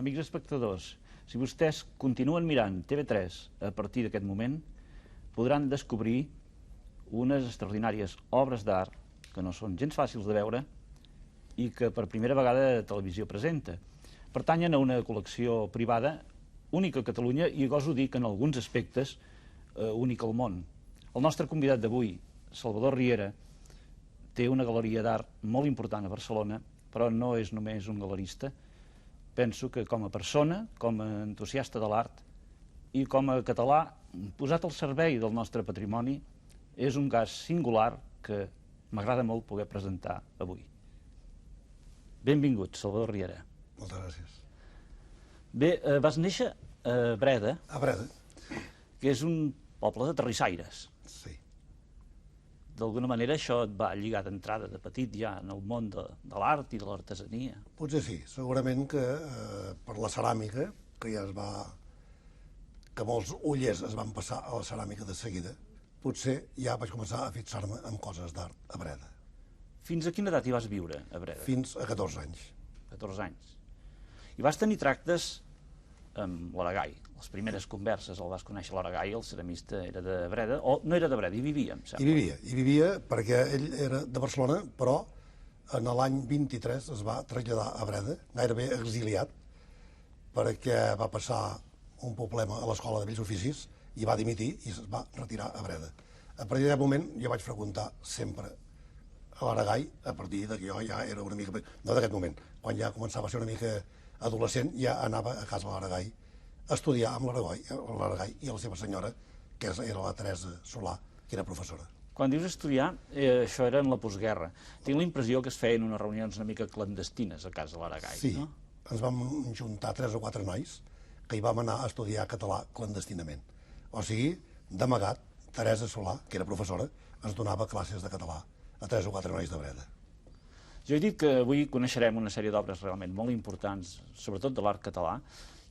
amics espectadors, si vostès continuen mirant TV3 a partir d'aquest moment, podran descobrir unes extraordinàries obres d'art que no són gens fàcils de veure i que per primera vegada televisió presenta. Pertanyen a una col·lecció privada única a Catalunya i goso dir que en alguns aspectes única al món. El nostre convidat d'avui, Salvador Riera, té una galeria d'art molt important a Barcelona, però no és només un galerista. Penso que com a persona, com a entusiasta de l'art i com a català posat al servei del nostre patrimoni, és un cas singular que m'agrada molt poder presentar avui. Benvingut, Salvador Riera. Moltes gràcies. Bé, vas néixer a Breda. A Breda. Que és un poble de terrissaires. Sí. D'alguna manera això et va lligar d'entrada de petit ja en el món de l'art i de l'artesania. Potser sí, segurament que per la ceràmica, que ja es va... que molts ullers es van passar a la ceràmica de seguida, potser ja vaig començar a fixar-me en coses d'art a Breda. Fins a quina edat hi vas viure a Breda? Fins a 14 anys. 14 anys. I vas tenir tractes amb l'Aragai. Les primeres converses el vas conèixer a l'Aragai, el ceramista era de Breda, o no era de Breda, hi vivia, em sembla. Hi vivia perquè ell era de Barcelona, però en l'any 23 es va traslladar a Breda, gairebé exiliat, perquè va passar un problema a l'Escola de Bells Oficis i va dimitir i es va retirar a Breda. A partir d'aquest moment jo vaig freqüentar sempre a l'Aragai, a partir que jo ja era una mica... No d'aquest moment, quan ja començava a ser una mica adolescent, ja anava a casa de l'Aragai a estudiar amb l'Aragai i la seva senyora, que era la Teresa Solà, que era professora. Quan dius estudiar, això era en la postguerra. Tinc la impressió que es feien unes reunions una mica clandestines a casa de l'Aragai, sí, no? Ens vam juntar 3 o 4 nois que hi vam anar a estudiar català clandestinament. O sigui, d'amagat, Teresa Solà, que era professora, ens donava classes de català a 3 o 4 nois de Breda. Jo he dit que avui coneixerem una sèrie d'obres realment molt importants, sobretot de l'art català,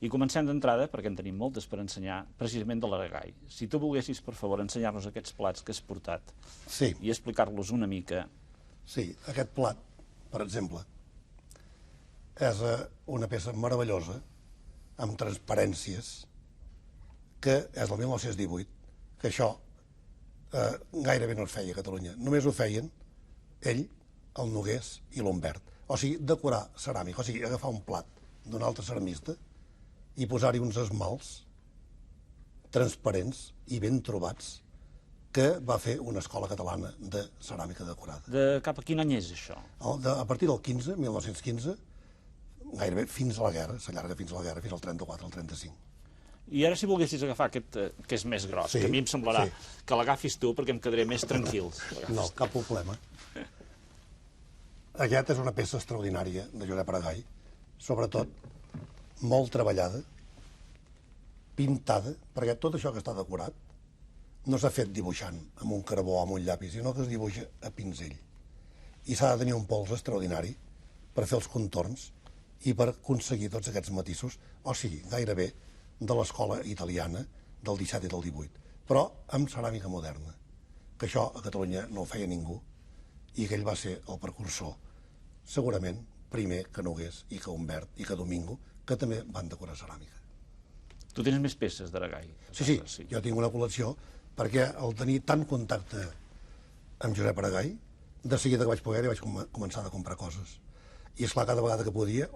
i comencem d'entrada, perquè en tenim moltes per ensenyar, precisament de l'Aragai. Si tu volguessis, per favor, ensenyar-nos aquests plats que has portat i explicar-los una mica. Sí, aquest plat, per exemple, és una peça meravellosa, amb transparències, que és del 1918, que això gairebé no es feia a Catalunya. Només ho feien ell, el Nogués i l'Humbert. O sigui, decorar ceràmica, o sigui, agafar un plat d'un altre ceramista i posar-hi uns esmalts transparents i ben trobats que va fer una escola catalana de ceràmica decorada. De cap a quin any és això? A partir del 15, 1915, gairebé fins a la guerra, s'allarga fins a la guerra, fins al 34, al 35. I ara si volguessis agafar aquest, que és més gros, que a mi em semblarà que l'agafis tu perquè em quedaré més tranquil. No, cap problema. Aquesta és una peça extraordinària de Josep Aragai, sobretot molt treballada, pintada, perquè tot això que està decorat no s'ha fet dibuixant amb un carbó o amb un llapis, sinó que es dibuixa a pinzell. I s'ha de tenir un pols extraordinari per fer els contorns i per aconseguir tots aquests matisos, o sigui, gairebé de l'escola italiana del 17 i del 18, però amb ceràmica moderna, que això a Catalunya no ho feia ningú i que ell va ser el precursor, segurament primer que Nogués i que Humbert i que Domingo, que també van decorar ceràmica. Tu tens més peces d'Aragai? Sí, jo tinc una col·lecció perquè al tenir tant contacte amb Josep Aragai, de seguida que vaig poder vaig començar a comprar coses. I esclar, cada vegada que podia,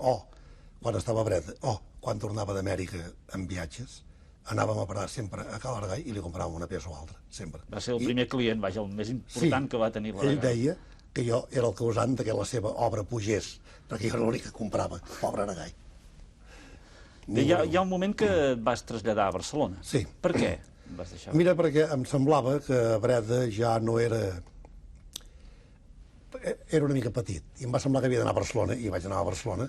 quan estava a Breda, quan tornava d'Amèrica en viatges, anàvem a parar sempre a Cal Aragai i li compràvem una peça o altra, sempre. Va ser el primer client, vaja, el més important que va tenir l'Aragai. Ell deia que jo era el causant que la seva obra pugés, perquè jo era l'únic que comprava, pobre Aragai. Hi ha un moment que et vas traslladar a Barcelona. Sí. Per què vas deixar? Mira, perquè em semblava que Breda ja no era... Era una mica petit, i em va semblar que havia d'anar a Barcelona, i vaig anar a Barcelona.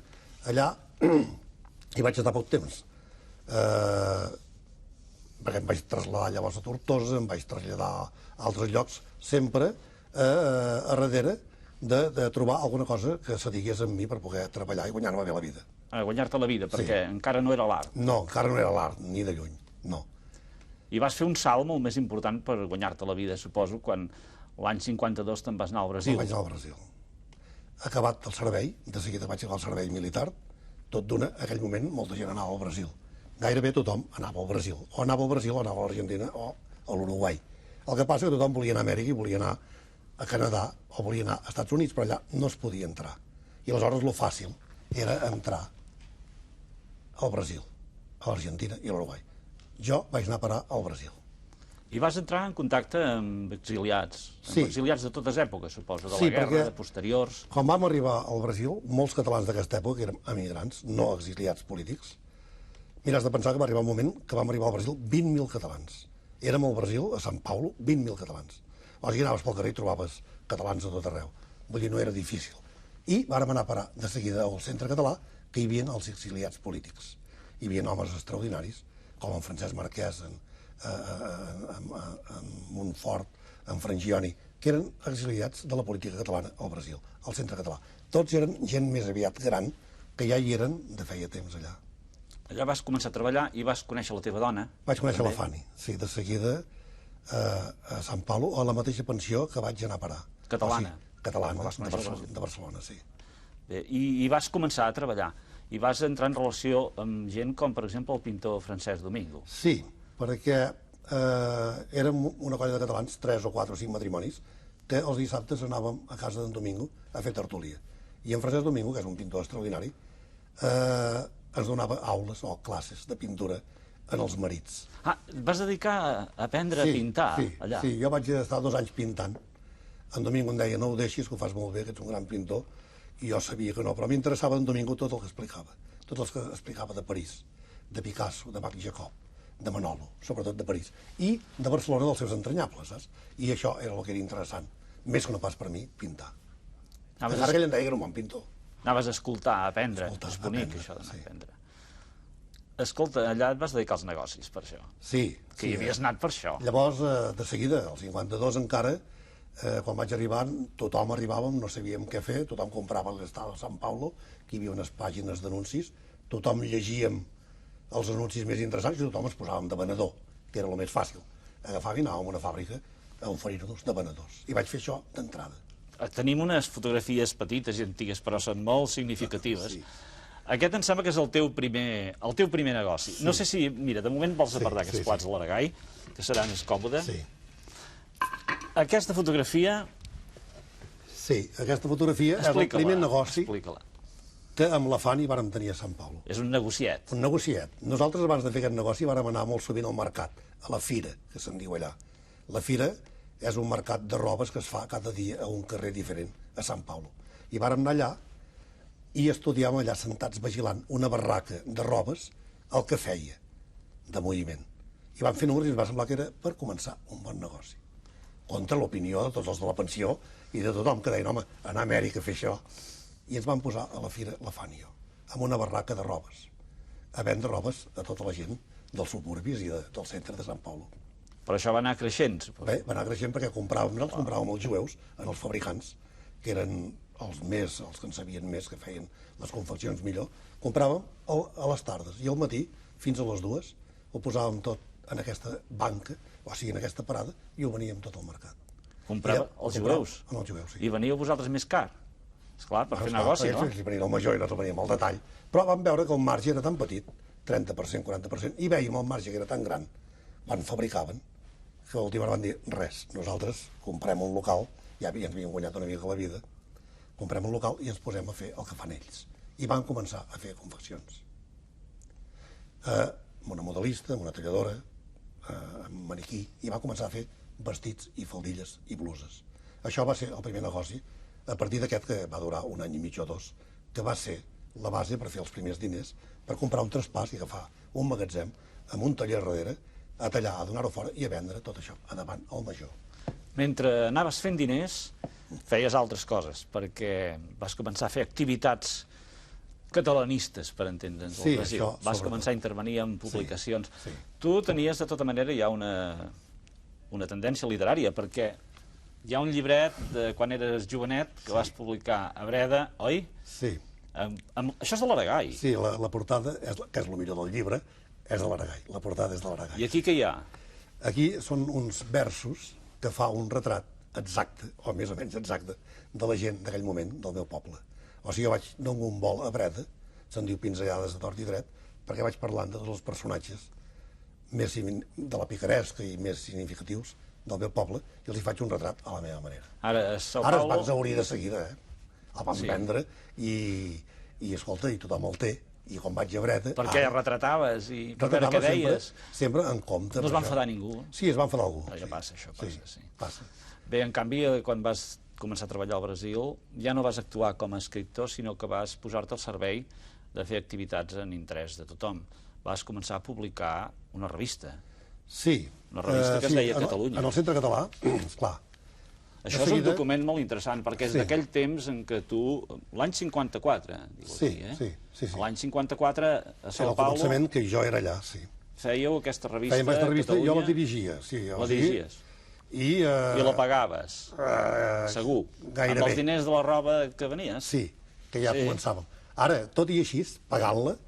Allà hi vaig estar poc temps, perquè em vaig traslladar llavors a Tortosa, em vaig traslladar a altres llocs, sempre a darrere de trobar alguna cosa que se digués amb mi per poder treballar i guanyar-me bé la vida. A guanyar-te la vida, perquè encara no era l'art. No, encara no era l'art, ni de lluny, no. I vas fer un salt molt més important per guanyar-te la vida, suposo, quan l'any 52 te'n vas anar al Brasil. Vaig anar al Brasil. Acabat el servei, de seguida vaig anar al servei militar, Tot d'una, en aquell moment, molta gent anava al Brasil. Gairebé tothom anava al Brasil. O anava al Brasil, o anava a l'Argentina, o a l'Uruguai. El que passa és que tothom volia anar a Amèrica i volia anar a Canadà, o volia anar als Estats Units, però allà no es podia entrar. I aleshores lo fàcil era entrar al Brasil, a l'Argentina i a l'Uruguai. Jo vaig anar a parar al Brasil. I vas entrar en contacte amb exiliats, Sí. amb exiliats de totes èpoques, suposo, de la Sí, guerra, perquè- de posteriors. Quan vam arribar al Brasil, molts catalans d'aquesta època érem emigrants, no exiliats polítics. Mira, has de pensar que va arribar un moment que vam arribar al Brasil 20.000 catalans. Érem al Brasil, a Sant Paulo, 20.000 catalans. O sigui, anaves pel carrer i trobaves catalans a tot arreu. Vull dir, no era difícil. I vàrem anar a parar de seguida al centre català, que hi havia els exiliats polítics. Hi havia homes extraordinaris, com en Francesc Marquès, en Montfort, en Frangioni, que eren exiliats de la política catalana al Brasil, al centre català. Tots eren gent més aviat gran, que ja hi eren de feia temps allà. Allà vas començar a treballar i vas conèixer la teva dona. Vaig conèixer també. la Fanny, sí, de seguida a Sant Paulo, a la mateixa pensió que vaig anar a parar. Catalana. O sigui, catalana, La vas conèixer a de Barcelona, sí. Bé, i vas començar a treballar. I vas entrar en relació amb gent com, per exemple, el pintor Francesc Domingo. Sí, perquè érem una colla de catalans, 3 o 4 o 5 matrimonis, que els dissabtes anàvem a casa d'en Domingo a fer tertúlia. I en Francesc Domingo, que és un pintor extraordinari, ens donava aules o classes de pintura en els marits. Ah, et vas dedicar a aprendre a pintar allà. Sí, jo vaig estar 2 anys pintant. En Domingo em deia, no ho deixis, que ho fas molt bé, que ets un gran pintor, i jo sabia que no, però m'interessava en Domingo tot el que explicava, tot el que explicava de París, de Picasso, de Marc Jacob, de Manolo, sobretot de París, i de Barcelona dels seus entranyables, saps? I això era el que era interessant, més que no pas per mi, pintar. A pesar que ell em deia que era un bon pintor. Anaves a escoltar, a aprendre. Escoltar, És bonic, aprendre, això d'anar sí. a aprendre. Escolta, allà et vas dedicar als negocis, per això. Sí. Que hi havies anat per això. Llavors, de seguida, al 52 encara, quan vaig arribar, tothom arribàvem, no sabíem què fer, tothom comprava l'estado de Sant Paulo, que hi havia unes pàgines d'anuncis, tothom llegíem els anuncis més interessants i tothom ens posàvem de venedor, que era el més fàcil. Agafàvem i anàvem a una fàbrica a oferir-nos de venedors. I vaig fer això d'entrada. Tenim unes fotografies petites i antigues, però són molt significatives. Sí. Aquest em sembla que és el teu primer negoci. Sí. No sé si, mira, de moment vols apartar aquests plats a l'Aragai, que serà més còmode. Sí. Aquesta fotografia... Sí, aquesta fotografia és el primer negoci Explica-la. que amb la Fanny vàrem tenir a Sant Paulo. És un negociet. Un negociet. Nosaltres, abans de fer aquest negoci, vàrem anar molt sovint al mercat, a la fira, que se'n diu allà. La fira és un mercat de robes que es fa cada dia a un carrer diferent, a Sant Paulo. I vàrem anar allà i estudiàvem allà sentats vigilant una barraca de robes el que feia de moviment. I vam fer números i ens va semblar que era per començar un bon negoci. Contra l'opinió de tots els de la pensió i de tothom que deien, home, anar a Amèrica a fer això. I ens vam posar a la fira la Fanny i jo, amb una barraca de robes, a vendre robes a tota la gent dels suburbis i del centre de Sant Paulo. Però això va anar creixent, suposo. Bé, va anar creixent perquè nosaltres compràvem els jueus en els fabricants, que eren els que en sabien més, que feien les confeccions millor. Compràvem a les tardes i al matí, fins a les 2, ho posàvem tot en aquesta banca, o sigui, en aquesta parada, i ho veníem tot al mercat. Comprava els jueus. En els jueus, sí. I veníeu vosaltres més car. Esclar, per fer negoci, no? Si venien el major i nosaltres veníem al detall. Però vam veure que el marge era tan petit, 30%, 40%, i veiem el marge que era tan gran, quan fabricaven, que a l'última hora van dir, res, nosaltres comprem un local, ja ens havíem guanyat una mica la vida, comprem un local i ens posem a fer el que fan ells. I van començar a fer confeccions. Amb una modelista, amb una talladora, amb maniquí, i va començar a fer vestits i faldilles i bluses. Això va ser el primer negoci, a partir d'aquest que va durar 1 any i mig o 2, que va ser la base per fer els primers diners, per comprar un traspàs i agafar un magatzem amb un taller darrere, a tallar, a donar-ho fora i a vendre tot això a davant al major. Mentre anaves fent diners, feies altres coses, perquè vas començar a fer activitats catalanistes, per entendre'ns, Sí, al Brasil. això, Vas sobretot. començar a intervenir en publicacions. Sí. Tu tenies, de tota manera, ja una tendència literària, perquè hi ha un llibret de quan eres jovenet que vas publicar a Breda, oi? Sí, Això és de l'Aragai. sí, la portada, que és el millor del llibre, és de l'Aragai. La portada és de l'Aragai. I aquí què hi ha? Aquí són uns versos que fa un retrat exacte, o més o menys exacte, de la gent d'aquell moment, del meu poble. O sigui, jo vaig anar amb un vol a Breda, se'n diu pinzellades de tort i dret, perquè vaig parlant de tots els personatges més de la picaresca i més significatius del meu poble, i els hi faig un retrat a la meva manera. Ara es va exhaurir de seguida, el van vendre i escolta, i tothom el té, i quan vaig a Breda... Perquè retrataves i per veure què deies. Sempre en compte. No es va enfadar ningú? Sí, es va enfadar algú. Ja passa, això passa, sí. Passa. Bé, en canvi, quan vas començar a treballar al Brasil, ja no vas actuar com a escriptor, sinó que vas posar-te al servei de fer activitats en interès de tothom. Vas començar a publicar una revista. Sí. Una revista que es deia Catalunya. En el Centre Català, esclar. Això és un document molt interessant, perquè és d'aquell temps en què tu, l'any 54, diu aquí, l'any 54 a São Paulo... El començament que jo era allà, sí. Fèieu aquesta revista Fèiem aquesta revista, Catalunya... jo la dirigia, sí. La dirigies? I la pagaves, segur. Gairebé. Amb els diners de la roba que venies? Sí, que ja començàvem. Ara, tot i així, pagant-la,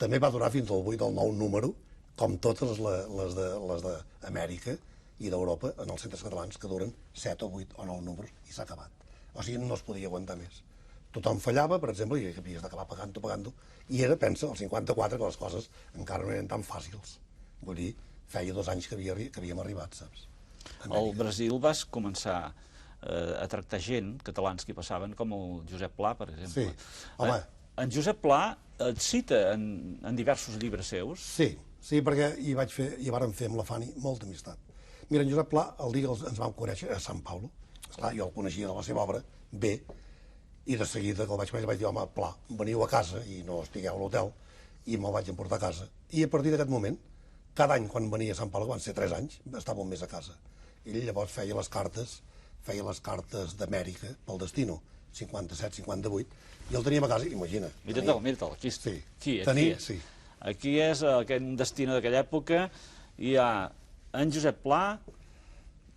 també va durar fins al 8 o el 9 número, com totes les d'Amèrica i d'Europa, en els centres catalans, que duren 7 o 8 o 9 números, i s'ha acabat. O sigui, no es podia aguantar més. Tothom fallava, per exemple, i havies d'acabar pagant-ho, i era, pensa, el 54, que les coses encara no eren tan fàcils. Vull dir, feia 2 anys que havíem arribat, saps? Al Brasil vas començar a tractar gent, catalans que hi passaven, com el Josep Pla, per exemple. Sí, home... En Josep Pla et cita en diversos llibres seus? Sí, perquè hi vàrem fer amb la Fanny molta amistat. Mira, en Josep Pla, el dia que ens vam conèixer a Sant Paulo, esclar, jo el coneixia de la seva obra, bé, i de seguida que el vaig conèixer vaig dir, home, Pla, veniu a casa i no estigueu a l'hotel, i me'l vaig emportar a casa. I a partir d'aquest moment, cada any quan venia a Sant Paulo, van ser 3 anys, estava un mes a casa. Ell llavors feia les cartes d'Amèrica pel Destino, 57, 58, i el teníem a casa, imagina. Mira-te'l, aquí sí. Aquí és. Sí. Aquí és aquest Destino d'aquella època, hi ha en Josep Pla,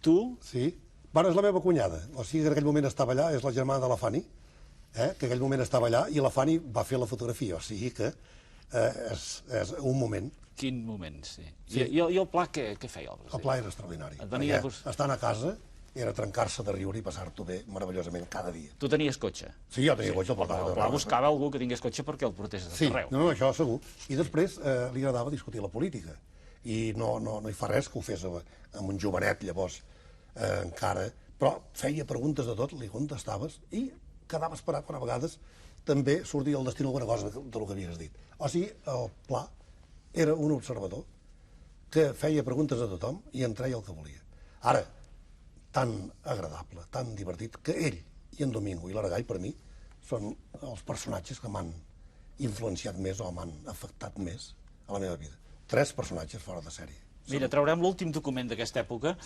tu... Sí. Bueno, és la meva cunyada, o sigui que en aquell moment estava allà, és la germana de la Fanny, que en aquell moment estava allà, i la Fanny va fer la fotografia, o sigui que és un moment. Quin moment, sí. I el Pla què feia al Brasil? El Pla era extraordinari. Estant a casa era trencar-se de riure i passar-t'ho bé meravellosament cada dia. Tu tenies cotxe? Sí, jo tenia cotxe. El Pla buscava algú que tingués cotxe perquè el portés a tot arreu. Sí, no, això segur. I després li agradava discutir la política. I no hi fa res que ho fes amb un jovenet, llavors, encara. Però feia preguntes de tot, li contestaves i quedaves parat quan a vegades també sortia al destino alguna cosa del que havies dit. O sigui, el Pla era un observador que feia preguntes a tothom i en treia el que volia. Ara, tan agradable, tan divertit, que ell i en Domingo i l'Aragall, per mi, són els personatges que m'han influenciat més o m'han afectat més a la meva vida. 3 personatges fora de sèrie. Mira, traurem l'últim document d'aquesta època,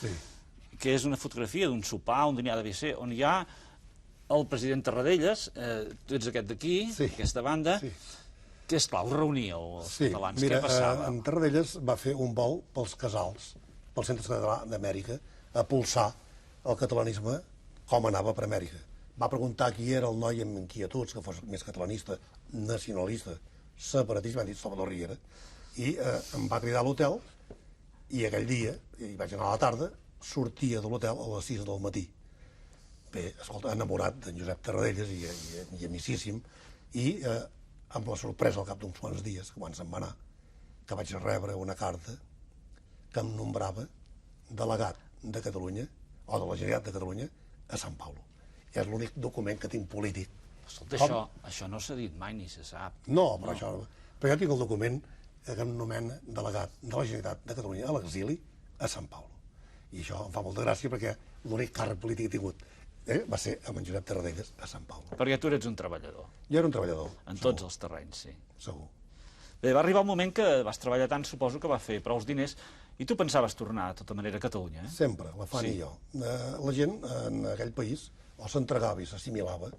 que és una fotografia d'un sopar, un dinar d'ABC, on hi ha el president Tarradellas, tu ets aquest d'aquí, aquesta banda, que, esclar, us reunia els catalans. Mira, què passava? en Tarradellas va fer un vol pels casals, pel Centre Català d'Amèrica, a pulsar el catalanisme com anava per Amèrica. Va preguntar qui era el noi amb inquietuds, que fos més catalanista, nacionalista, separatista, m'ha dit Salvador Riera, i em va cridar a l'hotel, i aquell dia, hi vaig anar a la tarda, sortia de l'hotel a les 6 del matí. Bé, escolta, enamorat d'en Josep Tarradellas i amicíssim, i amb la sorpresa al cap d'uns quants dies, quan se'n va anar, que vaig rebre una carta que em nombrava delegat de Catalunya, o de la Generalitat de Catalunya, a Sant Paulo. És l'únic document que tinc polític. Escolta, això no s'ha dit mai ni se sap. No, però això... Però jo tinc el document que em nomena delegat de la Generalitat de Catalunya a l'exili a Sant Paulo. I això em fa molta gràcia perquè l'únic càrrec polític que he tingut va ser amb en Josep Tarradellas a Sant Paulo. Perquè tu eres un treballador. Jo era un treballador. En tots els terrenys, sí. Segur. Bé, va arribar un moment que vas treballar tant, suposo que va fer prou diners, i tu pensaves tornar, de tota manera, a Catalunya, eh? Sempre, la Fanny i jo. La gent en aquell país o s'entregava i s'assimilava,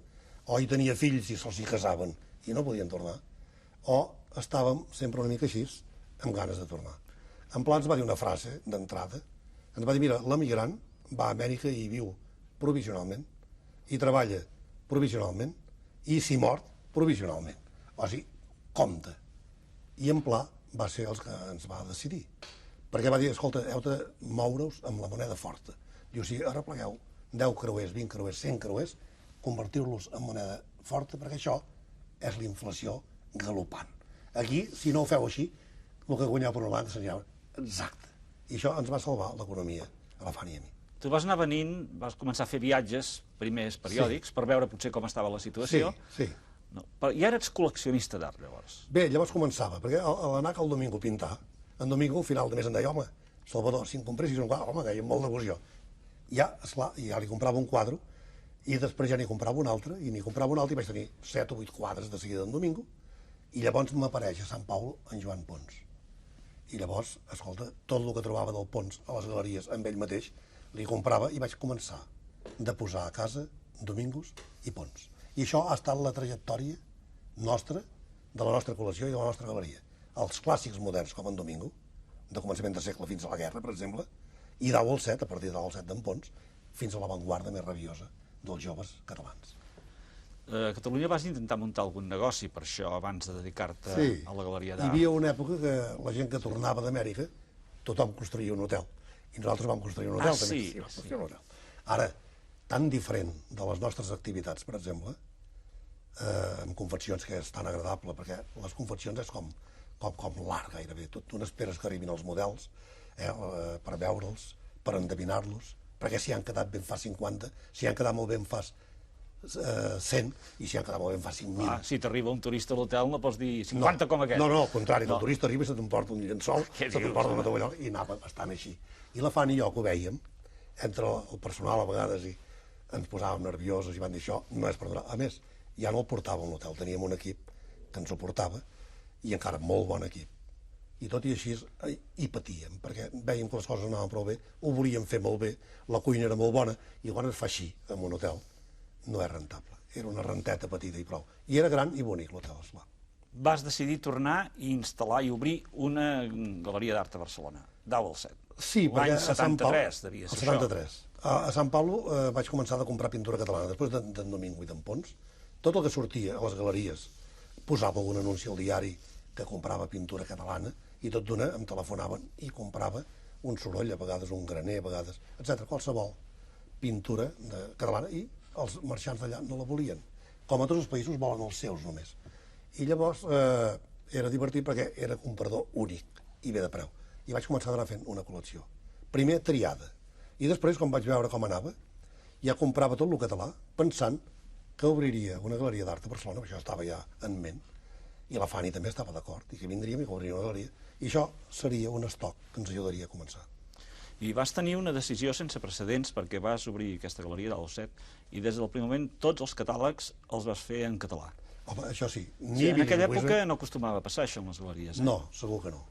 o hi tenia fills i se'ls hi casaven i no podien tornar, o estàvem sempre una mica així, amb ganes de tornar. En Pla ens va dir una frase d'entrada, ens va dir, mira, l'emigrant va a Amèrica i viu provisionalment, i treballa provisionalment, i s'hi mort provisionalment. O sigui, compte. I en Pla va ser els que ens va decidir. Perquè va dir, escolta, heu de moure-us amb la moneda forta. Diu, si arreplegueu 10 creuers, 20 creuers, 100 creuers, convertir-los en moneda forta, perquè això és la inflació galopant. Aquí, si no ho feu així, el que guanyava per una banda s'ensenyava. Exacte. I això ens va salvar l'economia a la Fanny i a mi. Tu vas anar venint, vas començar a fer viatges, primers periòdics, per veure potser com estava la situació. Sí. No, I ara ets col·leccionista d'art, llavors. Bé, llavors començava, perquè a l'anar al Domingo a pintar, en Domingo al final de mes em deia, home, Salvador, si em compressis un quadre, home, deia, amb molt devoció. Ja, esclar, ja li comprava un quadre, i després ja n'hi comprava un altre, i n'hi comprava un altre, i vaig tenir 7 o 8 quadres de seguida en Domingo, i llavors m'apareix a Sant Pau en Joan Pons. I llavors, escolta, tot el que trobava del Pons a les galeries amb ell mateix, li comprava i vaig començar de posar a casa Domingos i Pons. I això ha estat la trajectòria nostra, de la nostra col·lecció i de la nostra galeria. Els clàssics moderns, com en Domingo, de començament de segle fins a la guerra, per exemple, i dau al set, a partir de dau al set d'en Pons, fins a l'avantguarda més rabiosa dels joves catalans. A Catalunya vas intentar muntar algun negoci per això, abans de dedicar-te a la galeria d'art. Hi havia una època que la gent que tornava d'Amèrica, tothom construïa un hotel. I nosaltres vam construir un hotel, també. Sí, vam construir un hotel. Ara, tan diferent de les nostres activitats, per exemple, amb confeccions, que és tan agradable, perquè les confeccions és com l'art, gairebé. Tu n'esperes que arribin els models per veure'ls, per endevinar-los, perquè si han quedat ben fa 50, si han quedat molt ben fa 100, i si han quedat molt ben fa 5.000. Si t'arriba un turista a l'hotel no pots dir 50 com aquest. No, al contrari, el turista arriba i se t'emporta un llençol, se t'emporta una tovallola, i anava bastant així. I la Fanny i jo, que ho vèiem, entre el personal a vegades, i ens posàvem nerviosos i van dir, això no és per donar. A més, ja no el portàvem a l'hotel, teníem un equip que ens ho portava, i encara molt bon equip. I tot i així hi patíem, perquè vèiem que les coses anaven prou bé, ho volíem fer molt bé, la cuina era molt bona, i quan es fa així, en un hotel, no és rentable. Era una renteta petita i prou. I era gran i bonic l'hotel, esclar. Vas decidir tornar i instal·lar i obrir una galeria d'art a Barcelona, dau al set. Sí, perquè l'any 73 devia ser això. El 73. A Sant Pablo vaig començar a comprar pintura catalana, després d'en Domingo i d'en Pons. Tot el que sortia a les galeries posava un anunci al diari que comprava pintura catalana, i tot d'una em telefonaven i comprava un soroll, a vegades un graner, a vegades, etc. Qualsevol pintura catalana, i els marxants d'allà no la volien. Com a tots els països volen els seus només. I llavors era divertit perquè era un comprador únic i bé de preu. I vaig començar a anar fent una col·lecció. Primer triada. I després, quan vaig veure com anava, ja comprava tot el català, pensant que obriria una galeria d'art a Barcelona, això estava ja en ment, i la Fanny també estava d'acord, i que vindríem i que obriria una galeria. I això seria un estoc que ens ajudaria a començar. I vas tenir una decisió sense precedents perquè vas obrir aquesta galeria del set i des del primer moment tots els catàlegs els vas fer en català. Home, això sí. En aquella època no acostumava a passar això amb les galeries. No, segur que no.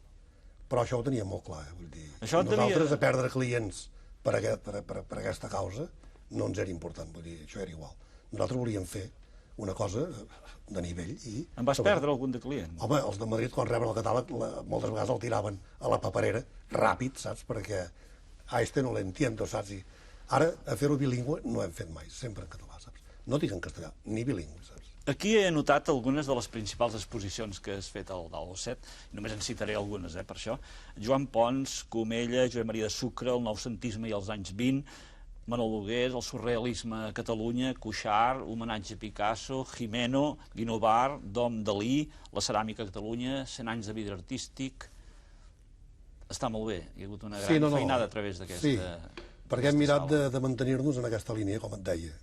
Però això ho teníem molt clar. Vull dir, nosaltres a perdre clients per aquesta causa no ens era important, vull dir, això era igual. Nosaltres volíem fer una cosa de nivell i... En vas perdre algun de client? Home, els de Madrid, quan reben el catàleg, moltes vegades el tiraven a la paperera ràpid, saps? Perquè a este no l'entiendo, saps? I ara, a fer-ho bilingüe no hem fet mai, sempre en català, saps? No dic en castellà, ni bilingüe, saps? Aquí he anotat algunes de les principals exposicions que has fet al set, només en citaré algunes, per això. Joan Pons, Comella, Josep Maria de Sucre, el noucentisme i els anys 20, Manol Nogués, el surrealisme a Catalunya, Cuixart, homenatge a Picasso, Jimeno, Guinovar, Dom Dalí, la ceràmica a Catalunya, 100 anys de vidre artístic... Està molt bé, hi ha hagut una gran feinada a través d'aquesta... Sí, perquè hem mirat de mantenir-nos en aquesta línia, com et deia,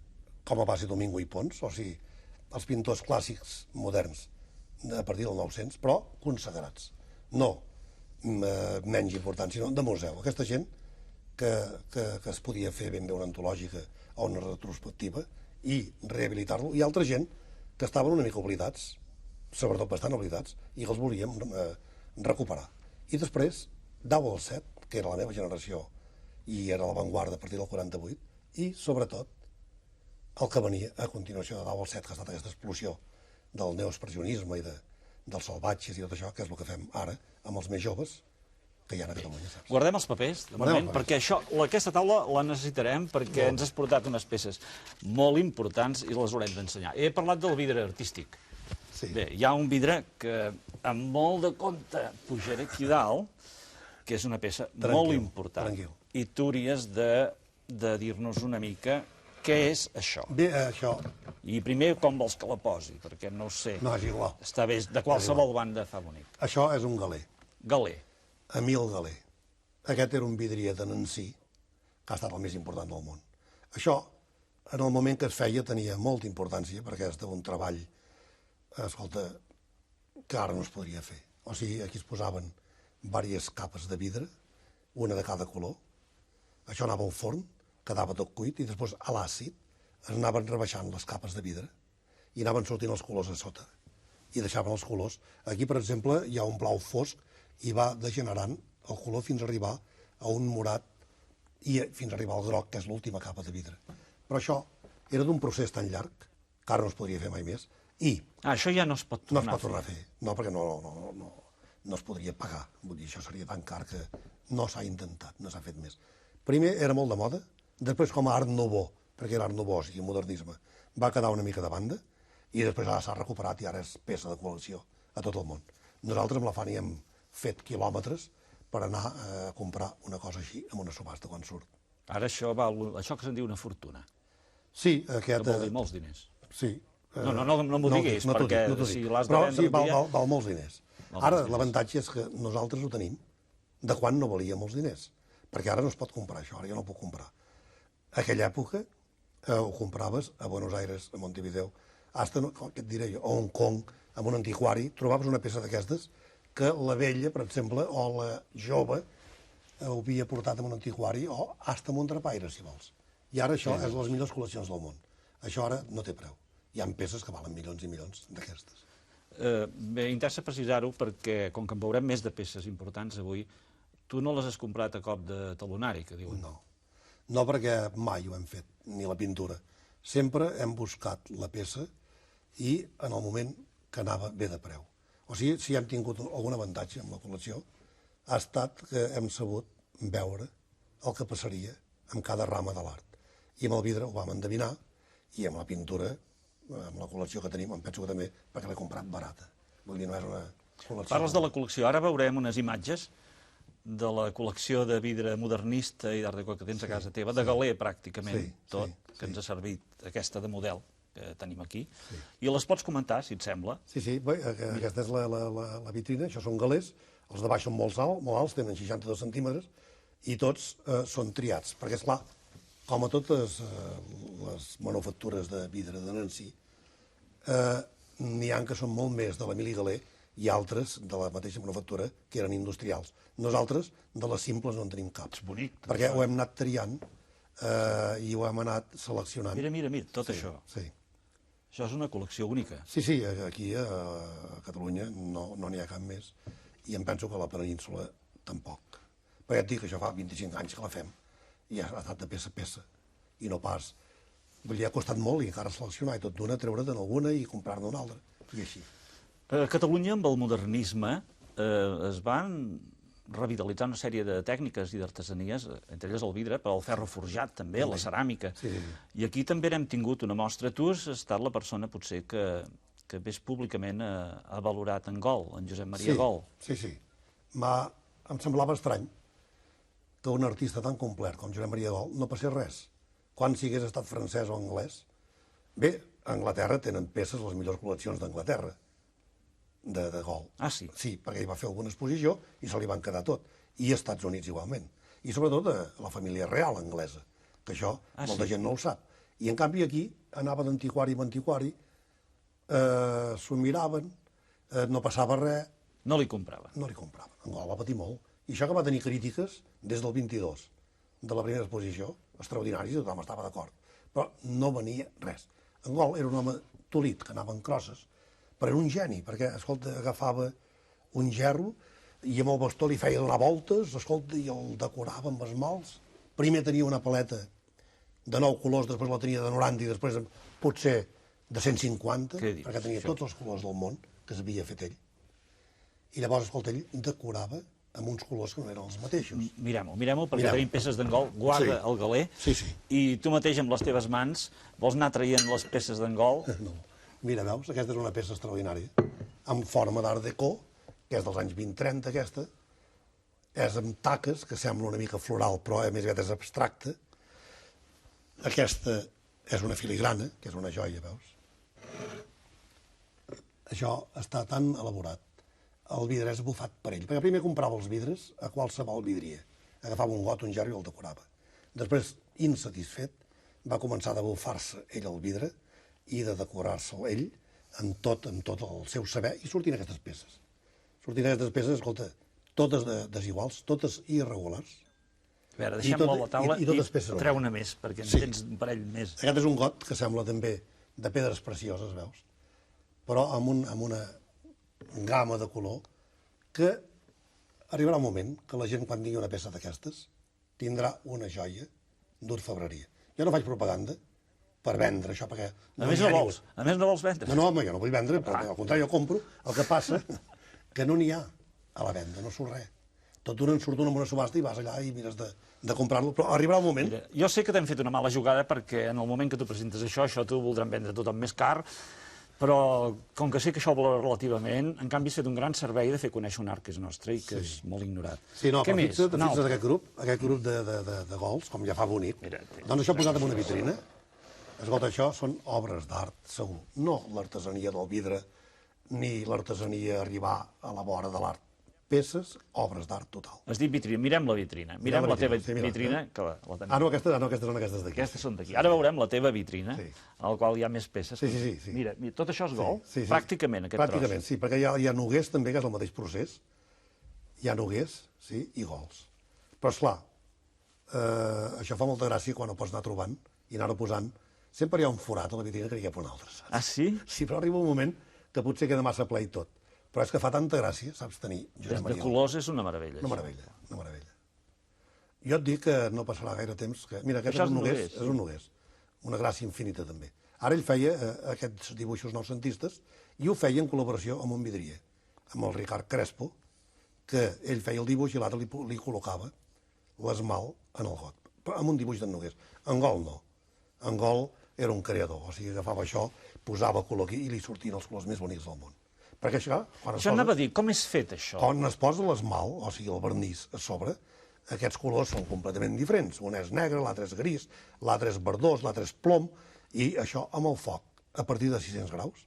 com a base Domingo i Pons, o sigui, els pintors clàssics moderns a partir del 900, però consagrats. No menys important, sinó de museu. Aquesta gent que es podia fer ben bé una antològica o una retrospectiva i rehabilitar-lo, i altra gent que estaven una mica oblidats, sobretot bastant oblidats, i que els volíem recuperar. I després, dau al set, que era la meva generació i era l'avantguarda a partir del 48, i sobretot el que venia a continuació de dau al set, que ha estat aquesta explosió del neoexpressionisme i dels salvatges i tot això, que és el que fem ara amb els més joves que hi ha a Catalunya, saps? Guardem els papers, de moment, perquè aquesta taula la necessitarem perquè ens has portat unes peces molt importants i les haurem d'ensenyar. He parlat del vidre artístic. Bé, hi ha un vidre que amb molt de compte pujaré aquí dalt, que és una peça molt important. I tu hauries de dir-nos una mica què és això? Bé, això... I primer, com vols que la posi? Perquè no ho sé. No, és igual. Està bé, de qualsevol banda fa bonic. Això és un galer. Galer. Emil Galer. Aquest era un vidrier de Nancy, que ha estat el més important del món. Això, en el moment que es feia, tenia molta importància, perquè és d'un treball, escolta, que ara no es podria fer. O sigui, aquí es posaven diverses capes de vidre, una de cada color. Això anava al forn, quedava tot cuit, i després a l'àcid es anaven rebaixant les capes de vidre i anaven sortint els colors a sota. I deixaven els colors. Aquí, per exemple, hi ha un blau fosc i va degenerant el color fins a arribar a un morat i fins a arribar al groc, que és l'última capa de vidre. Però això era d'un procés tan llarg que ara no es podria fer mai més. I això ja no es pot tornar a fer. No, perquè no es podria pagar. Vull dir, això seria tan car que no s'ha intentat, no s'ha fet més. Primer era molt de moda, després com a art nouveau, perquè era art nouveau, o sigui, modernisme, va quedar una mica de banda, i després ara s'ha recuperat i ara és peça de col·lecció a tot el món. Nosaltres amb la Fanny hem fet quilòmetres per anar a comprar una cosa així en una subhasta quan surt. Ara això val, això que se'n diu una fortuna. Sí, aquest... Que vol dir molts diners. Sí. No m'ho diguis, perquè si l'has de vendre un dia... Val molts diners. Ara, l'avantatge és que nosaltres ho tenim de quan no valia molts diners. Perquè ara no es pot comprar això, ara ja no ho puc comprar. A aquella època ho compraves a Buenos Aires, a Montevideo, hasta, què et diré jo, a Hong Kong, amb un antiquari, trobaves una peça d'aquestes que la vella, per exemple, o la jove, ho havia portat amb un antiquari, o hasta amb un drapaire, si vols. I ara això és les millors col·leccions del món. Això ara no té preu. Hi ha peces que valen milions i milions d'aquestes. Bé, interessa precisar-ho perquè, com que en veurem més de peces importants avui, tu no les has comprat a cop de talonari, que diuen. No, perquè mai ho hem fet, ni la pintura. Sempre hem buscat la peça i en el moment que anava bé de preu. O sigui, si hem tingut algun avantatge amb la col·lecció, ha estat que hem sabut veure el que passaria amb cada rama de l'art. I amb el vidre ho vam endevinar, i amb la pintura, amb la col·lecció que tenim, em penso que també, perquè l'he comprat barata. Vull dir, no és una col·lecció... Parles de la col·lecció. Ara veurem unes imatges de la col·lecció de vidre modernista i d'art deco que tens a casa teva, de galer pràcticament tot, que ens ha servit aquesta de model que tenim aquí, i les pots comentar, si et sembla. Sí, bé, aquesta és la vitrina, això són galers, els de baix són molt alts, tenen 62 centímetres, i tots són triats, perquè, esclar, com a totes les manufactures de vidre de Nancy, n'hi ha que són molt més de l'Emili Galer i altres de la mateixa manufactura que eren industrials. Nosaltres, de les simples, no en tenim cap. És bonic. Perquè ho hem anat triant i ho hem anat seleccionant. Mira, tot això. Sí. Això és una col·lecció única. Sí, aquí a Catalunya no n'hi ha cap més. I em penso que a la península tampoc. Però ja et dic que això fa 25 anys que la fem i ha estat de peça a peça. I no pas... Vull dir, ha costat molt i encara seleccionar i tot d'una treure't en alguna i comprar-ne una altra. I així. A Catalunya, amb el modernisme, es van revitalitzar una sèrie de tècniques i d'artesanies, entre elles el vidre, però el ferro forjat també, la ceràmica. I aquí també n'hem tingut una mostra. Tu has estat la persona, potser, que més públicament ha valorat en Gol, en Josep Maria Gol. Sí. Em semblava estrany que un artista tan complet com Josep Maria Gol no passés res. Quan si hagués estat francès o anglès. Bé, a Anglaterra tenen peces, les millors col·leccions d'Anglaterra, de Gol. Ah, sí? Sí, perquè hi va fer alguna exposició i se li van quedar tot. I als Estats Units igualment. I sobretot a la família real anglesa, que això molta gent no ho sap. I en canvi aquí anava d'antiquari en antiquari, s'ho miraven, no passava res. No li compraven. No li compraven. En Gol va patir molt. I això que va tenir crítiques des del 22, de la primera exposició, extraordinaris, i tothom estava d'acord. Però no venia res. En Gol era un home tolit, que anava en crosses, però era un geni, perquè, escolta, agafava un gerro i amb el bastó li feia donar voltes, escolta, i el decorava amb esmalts. Primer tenia una paleta de 9 colors, després la tenia de 90 i després potser de 150, perquè tenia tots els colors del món que s'havia fet ell. I llavors, escolta, ell decorava amb uns colors que no eren els mateixos. Mirem-ho, perquè tenim peces d'en Gol. Guarda el galer. Sí. I tu mateix, amb les teves mans, vols anar traient les peces d'en Gol? No. Mira, veus? Aquesta és una peça extraordinària, amb forma d'art déco, que és dels anys 20-30, aquesta. És amb taques, que sembla una mica floral, però a més aviat és abstracta. Aquesta és una filigrana, que és una joia, veus? Això està tan elaborat. El vidre és bufat per ell. Perquè primer comprava els vidres a qualsevol vidrier. Agafava un got, un gerro i el decorava. Després, insatisfet, va començar a bufar-se ell el vidre i de decorar-se'l ell amb tot el seu saber, i sortint aquestes peces. Sortint aquestes peces, escolta, totes desiguals, totes irregulars. A veure, deixem-lo a la taula i treu-ne més, perquè en tens un parell més. Aquest és un got que sembla també de pedres precioses, veus? Però amb una gamma de color que arribarà un moment que la gent, quan tingui una peça d'aquestes, tindrà una joia d'orfebreria. Jo no faig propaganda per vendre això, perquè... A més no vols vendre? No, home, jo no vull vendre, però al contrari, jo compro. El que passa que no n'hi ha a la venda, no surt res. Tot d'una en surt una amb una subhasta i vas allà i mires de comprar-lo, però arribarà un moment... Mira, jo sé que t'hem fet una mala jugada perquè en el moment que tu presentes això t'ho voldran vendre tothom més car, però com que sé que això ho valora relativament, en canvi has fet un gran servei de fer conèixer un art que és nostre i que és molt ignorat. Sí, no, però fixa't aquest grup de gols, com ja fa bonic, doncs això posat en una vitrina, escolta, això són obres d'art, segur. No l'artesania del vidre, ni l'artesania arribar a la vora de l'art. Peces, obres d'art total. Has dit vitrina, mirem la vitrina. Mirem la teva vitrina, que la tenim. No, aquestes són aquestes d'aquí. Aquestes són d'aquí. Ara veurem la teva vitrina, al qual hi ha més peces. Sí. Mira, tot això és gol? Pràcticament, aquest tros. Pràcticament, sí, perquè hi ha noguers també, que és el mateix procés. Hi ha noguers, sí, i gols. Però, esclar, això fa molta gràcia quan ho pots anar trobant i anar-ho posant. Sempre hi ha un forat a la vitrina que n'hi cap un altre, saps? Ah, sí? Sí, però arriba un moment que potser queda massa ple i tot. Però és que fa tanta gràcia, saps, tenir Josep Maria. De colors és una meravella. Una meravella. Jo et dic que no passarà gaire temps que... Mira, aquest és un noguers. Una gràcia infinita, també. Ara ell feia aquests dibuixos noucentistes i ho feia en col·laboració amb un vidrier, amb el Ricard Crespo, que ell feia el dibuix i l'altre li col·locava l'esmalt en el got. Però amb un dibuix d'en Nogués. En Gol no. En Gol era un creador, o sigui, agafava això, posava color aquí i li sortien els colors més bonics del món. Perquè això... Això anava a dir, com és fet això? Quan es posa l'esmalt, o sigui, el vernís a sobre, aquests colors són completament diferents. Un és negre, l'altre és gris, l'altre és verdós, l'altre és plom, i això amb el foc, a partir de 600 graus,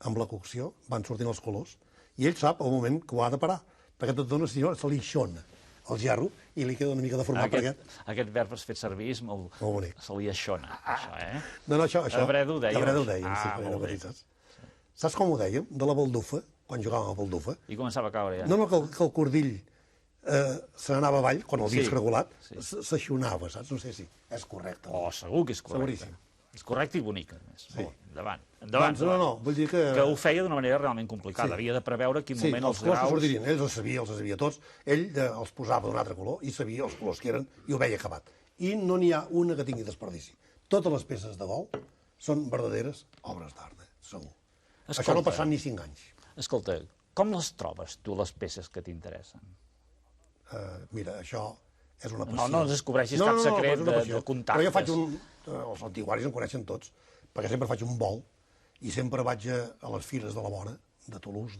amb la cocció, van sortint els colors, i ell sap el moment que ho ha de parar, perquè tot d'una se li xona el gerro i li queda una mica deformat. Aquest verb has fet servir és molt bonic. Se li aixona, això, eh? No, això... A Breda ho dèiem. A Breda ho dèiem, sí, perquè no petites. Saps com ho dèiem? De la baldufa, quan jugàvem a baldufa. I començava a caure, ja. No, que el cordill se n'anava avall, quan el disc regulat, s'aixonava, saps? No sé si és correcte. Oh, segur que és correcte. Seguríssim. És correcte i bonic, a més. Sí. Endavant. Doncs no, vull dir que... Que ho feia d'una manera realment complicada. Havia de preveure quin moment els graus... Sí, els colors sortirien. Ell els sabia tots. Ell els posava d'un altre color i sabia els colors que eren i ho veia acabat. I no n'hi ha una que tingui desperdici. Totes les peces de Gol són verdaderes obres d'art, segur. Això no ha passat ni 5 anys. Escolta, com les trobes, tu, les peces que t'interessen? Mira, això és una passió. No descobreixis cap secret de contactes. Però jo faig els antiguaris em coneixen tots, perquè sempre faig un vol i sempre vaig a les fires de la vora, de Toulouse,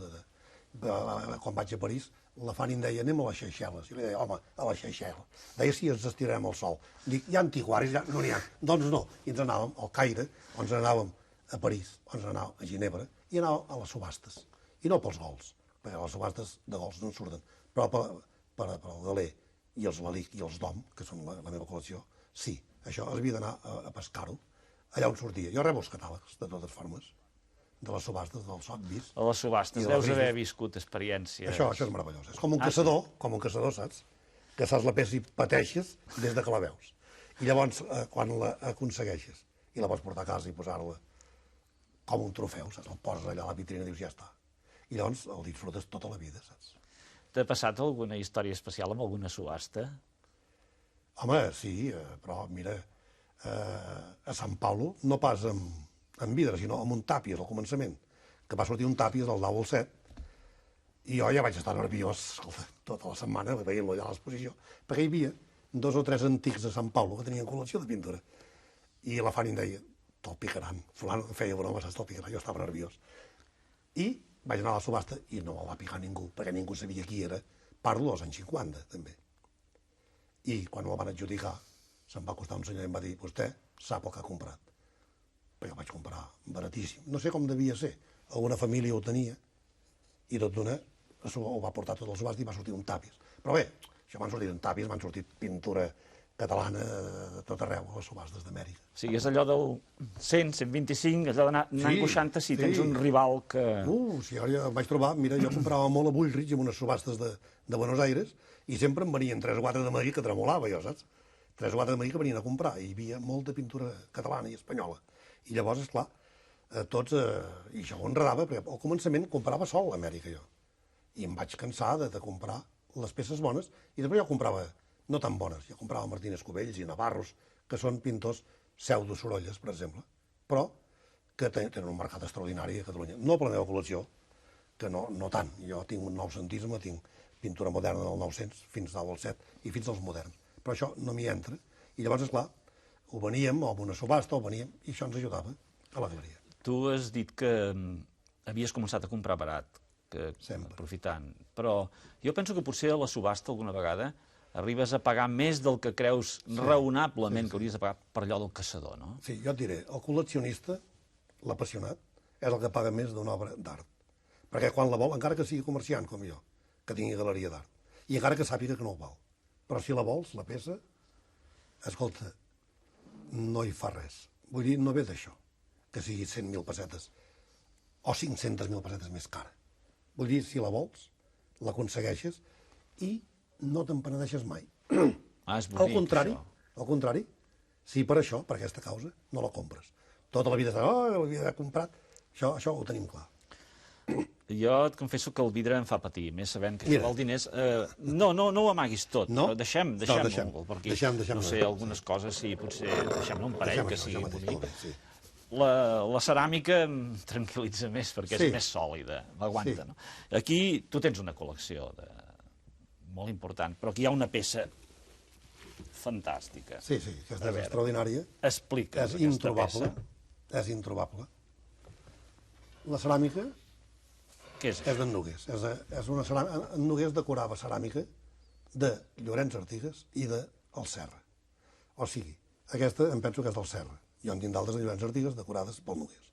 quan vaig a París, la Fanny em deia, anem a les Seychelles. Jo li deia, home, a les Seychelles. Deia, sí, ens estirarem al sol. Dic, hi ha antiguaris? No n'hi ha. Doncs no. I ens anàvem al Caire, o ens anàvem a París, o ens anàvem a Ginebra, i anàvem a les subhastes. I no pels gols, perquè les subhastes de gols no en surten, però per al Galè i els Lalic i els Dom, que són la meva col·lecció, sí, això es havia d'anar a pescar-ho, allà on sortia. Jo rebo els catàlegs, de totes formes, de les subhastes, dels Sotheby's. A les subhastes, deus haver viscut experiències. Això és meravellós. És com un caçador, saps? Que saps la peça i pateixes des de que la veus. I llavors, quan la aconsegueixes i la pots portar a casa i posar-la com un trofeu, saps? El poses allà a la vitrina i dius, ja està. I llavors el disfrutes tota la vida, saps? T'ha passat alguna història especial amb alguna subhasta? Home, sí, però mira, a Sant Paulo, no pas amb vidre, sinó amb un tàpies al començament, que va sortir un tàpies del 9 al 7, i jo ja vaig estar nerviós tota la setmana veient-lo allà a l'exposició, perquè hi havia 2 o 3 antics de Sant Paulo que tenien col·lecció de pintura. I la Fanny em deia, te'l picaran. Fulano feia broma, saps, te'l picaran. Jo estava nerviós. I vaig anar a la subhasta i no me'l va picar ningú, perquè ningú sabia qui era. Parlo dels anys 50, també. I quan me'l van adjudicar, se'm va acostar un senyor i em va dir, vostè sap el que ha comprat. Però jo vaig comprar baratíssim. No sé com devia ser. Alguna família ho tenia i tot d'una ho va portar tot el subhast i va sortir un tàpies. Però bé, això van sortir un tàpies, van sortir pintura catalana de tot arreu, a les subhastes d'Amèrica. O sigui, és allò del 100, 125, allò d'anar encoixant-te si tens un rival que... Si jo ja vaig trobar, mira, jo comprava molt a Bullrich en unes subhastes de Buenos Aires i sempre em venien 3 o 4 de Madrid que tremolava jo, saps? 3 o 4 de Madrid que venien a comprar i hi havia molta pintura catalana i espanyola. I llavors, esclar, tots... I això ho enredava, perquè al començament comprava sol a Amèrica jo. I em vaig cansar de comprar les peces bones i després jo comprava no tan bones. Jo comprava Martínez Cubells i Navarros, que són pintors pseudo-sorolles, per exemple, però que tenen un mercat extraordinari a Catalunya. No per la meva col·lecció, que no tant. Jo tinc un noucentisme, tinc pintura moderna del 900 fins al 7 i fins als moderns. Però això no m'hi entra. I llavors, esclar, ho veníem, o amb una subhasta, ho veníem, i això ens ajudava a la galeria. Tu has dit que havies començat a comprar barat, aprofitant, però jo penso que potser a la subhasta alguna vegada arribes a pagar més del que creus raonablement que hauries de pagar per allò del caçador, no? Sí, jo et diré, el col·leccionista, l'apassionat, és el que paga més d'una obra d'art. Perquè quan la vol, encara que sigui comerciant com jo, que tingui galeria d'art, i encara que sàpiga que no ho val, però si la vols, la peça, escolta, no hi fa res. Vull dir, no ve d'això, que sigui 100.000 pessetes o 500.000 pessetes més cara. Vull dir, si la vols, l'aconsegueixes i no te'n penedeixes mai. És bonic, al contrari, si per això, per aquesta causa, no la compres. Tota la vida estàs, l'havia comprat. Això ho tenim clar. Jo et confesso que el vidre em fa patir, més sabent que això val diners. No ho amaguis tot, però deixem-ho, perquè, no sé, algunes coses, sí, potser deixem-ne un parell que sigui bonic. La ceràmica em tranquil·litza més, perquè és més sòlida, l'aguanta, no? Aquí tu tens una col·lecció molt important, però aquí hi ha una peça fantàstica. Sí, aquesta és extraordinària. Explica'ns aquesta peça. És introbable. La ceràmica és d'en Nogués. És una ceràmica... En Nogués decorava ceràmica de Llorenç Artigas i del Serra. O sigui, aquesta em penso que és del Serra. Jo en tinc d'altres de Llorenç Artigas decorades pel Nogués.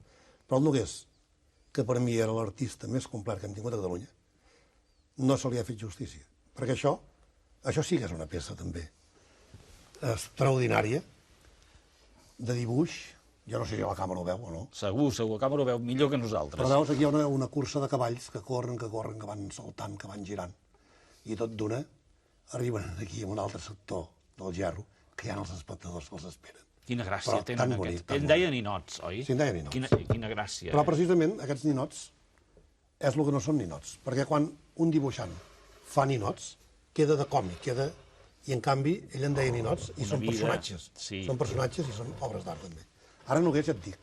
Però el Nogués, que per mi era l'artista més complet que hem tingut a Catalunya, no se li ha fet justícia. Perquè això sí que és una peça també extraordinària de dibuix. Jo no sé si la càmera ho veu o no. Segur, la càmera ho veu millor que nosaltres. Però veus, aquí hi ha una cursa de cavalls que corren, que van saltant, que van girant. I tot d'una arriben aquí a un altre sector del gerro, que hi ha els espectadors que els esperen. Quina gràcia tenen aquests. En deia ninots, oi? Sí, en deia ninots. Quina gràcia. Però precisament aquests ninots és el que no són ninots. Perquè quan un dibuixant fa ninots, queda de còmic, i en canvi ell en deia ninots i són personatges. Són personatges i són obres d'art també. Ara Nogués, ja et dic,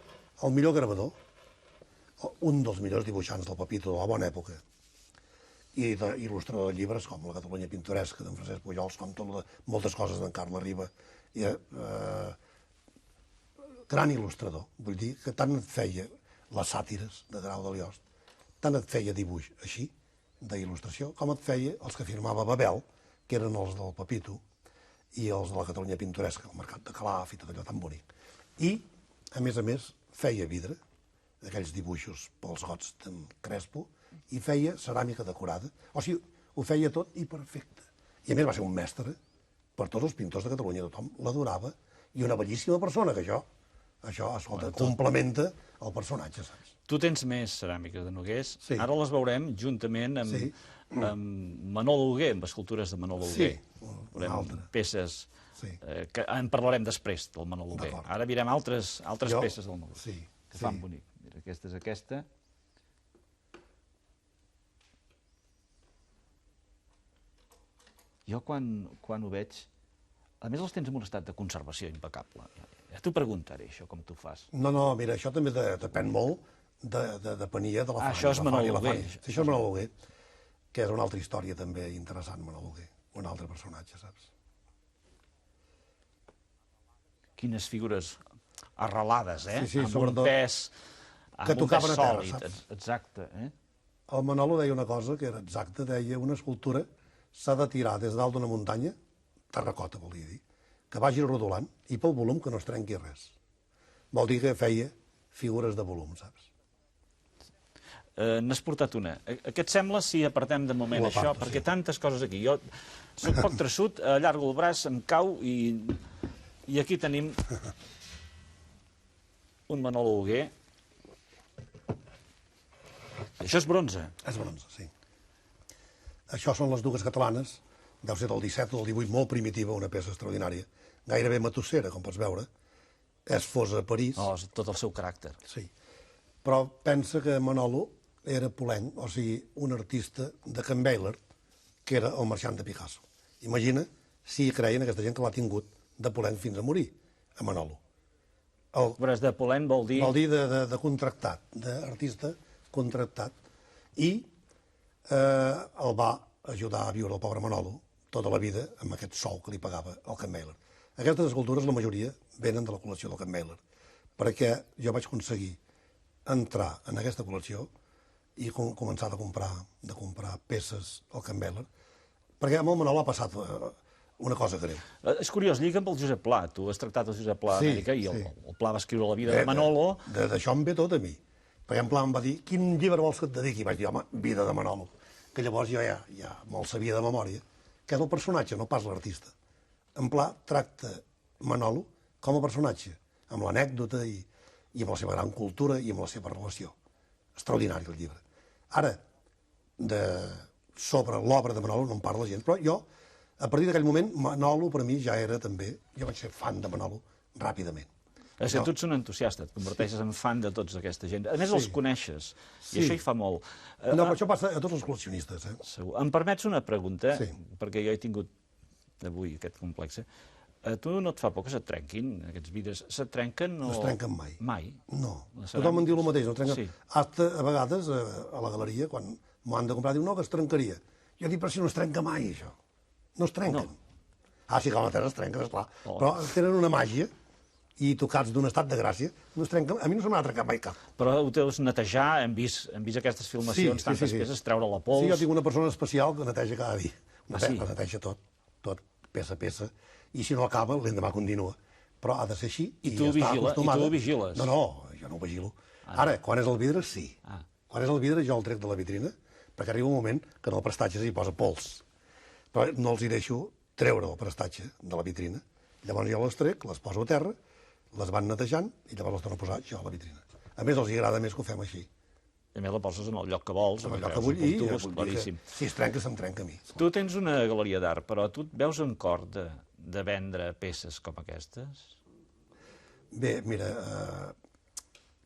el millor gravador, un dels millors dibuixants del Pepito de la bona època, i d'il·lustrador de llibres com La Catalunya pintoresca d'en Francesc Pujols, com moltes coses d'en Carles Riba, gran il·lustrador, vull dir que tant et feia les sàtires de Grau de Liost, tant et feia dibuix així, d'il·lustració, com et feia els que firmava Babel, que eren els del Pepito, i els de La Catalunya pintoresca, el Mercat de Calaf i tot allò tan bonic. I, a més, feia vidre, aquells dibuixos pels gots d'en Crespo, i feia ceràmica decorada. O sigui, ho feia tot i perfecte. I a més va ser un mestre per tots els pintors de Catalunya, tothom l'adorava, i una bellíssima persona, que això escolta, complementa el personatge, saps? Tu tens més ceràmiques de Nogués. Ara les veurem juntament amb Manol Hugué, amb escultures de Manol Hugué. Veurem peces que en parlarem després del Manol Hugué. Ara mirem altres peces del Manol Hugué, que fan bonic. Mira, aquesta és aquesta. Jo quan ho veig... A més, els tens en un estat de conservació impecable. Ja t'ho preguntaré, això, com tu fas. No, mira, això també depèn molt de Penia, de la Fària. Això és Manol Hugué. Sí, això és Manol Hugué, que és una altra història també interessant, Manol Hugué. Un altre personatge, saps? Quines figures arrelades, amb un pes sòlid. Exacte. El Manolo deia una cosa que era exacta, deia una escultura s'ha de tirar des dalt d'una muntanya, terracota volia dir, que vagi rodolant i pel volum que no es trenqui res. vol dir que feia figures de volum, saps? N'has portat una. Què et sembla si apartem de moment Ho això? aparto, Perquè sí. tantes coses aquí. Jo soc poc traçut, allargo el braç, em cau i aquí tenim un Manolo Hugué. Això és bronze. És bronze, sí. Això són les dues catalanes, deu ser del 17 o del 18, molt primitiva, una peça extraordinària, gairebé matossera, com pots veure. És fosa a París. Oh, és tot el seu caràcter. Sí. Però pensa que Manolo era polenc, o sigui, un artista de Can Baylor, que era el marxant de Picasso. Imagina si creien aquesta gent que l'ha tingut de polenc fins a morir, a Manolo. Però de polent vol dir... Vol dir de contractat, d'artista contractat. I el va ajudar a viure el pobre Manolo tota la vida amb aquest sou que li pagava el Can Baylor. Aquestes escultures, la majoria, venen de la col·lecció del Can Baylor, perquè jo vaig aconseguir entrar en aquesta col·lecció i començar de comprar peces al Can Baylor, perquè amb el Manolo ha passat una cosa greu. És curiós, lliga amb el Josep Pla. Tu has tractat el Josep Pla d'Amèrica i el Pla va escriure la vida de Manolo. D'això em ve tot a mi. Perquè en Pla em va dir, quin llibre vols que et dediqui? I vaig dir, home, Vida de Manolo. Que llavors jo ja me'l sabia de memòria, que és el personatge, no pas l'artista. En Pla tracta Manolo com a personatge, amb l'anècdota i amb la seva gran cultura i amb la seva relació. Extraordinari el llibre. Ara, sobre l'obra de Manolo no en parla gens, però jo, a partir d'aquell moment, Manolo per mi ja era també, jo vaig ser fan de Manolo ràpidament. És que tu ets un entusiasta, et converteixes en fan de tota aquesta gent. A més, els coneixes, i això hi fa molt. No, però això passa a tots els col·leccionistes. Segur. Em permets una pregunta, Sí. perquè jo he tingut avui aquest complex. Tu no et fa por que se't trenquin, aquests vidres? Se't trenquen o... No es trenquen mai. Mai? No. Les Tothom em diu el mateix, no es trenquen. Sí. Hasta a vegades, a la galeria, quan m'ho han de comprar, diu, no, que es trencaria. Jo dic, però si no es trenca mai, això. No es trenquen. No. Ah, sí, que a la terra es trenquen, esclar. Però tenen una màgia i tocats d'un estat de gràcia, no es trenquen. A mi no se m'ha trencat mai cap. Però ho deus netejar, hem vist aquestes filmacions, tantes peces, treure la pols... Sí, jo tinc una persona especial que neteja cada dia. Sí? La neteja tot, peça a peça, i si no acaba, l'endemà continua. Però ha de ser així, i tu ja està acostumada. I tu ho vigiles? No, jo no ho vigilo. Ara, quan és el vidre, sí. Quan és el vidre, jo el trec de la vitrina, perquè arriba un moment que en el prestatge s'hi posa pols. Però no els hi deixo treure el prestatge de la vitrina. Llavors jo les trec, les poso a terra, les van netejant i llavors les torno a posar jo a la vitrina. A més, els agrada més que ho fem així. I a més la poses en el lloc que vols. En el lloc que vull i claríssim. Si es trenca, se'm trenca a mi. Tu tens una galeria d'art, però tu et veus en cor de vendre peces com aquestes? Bé, mira,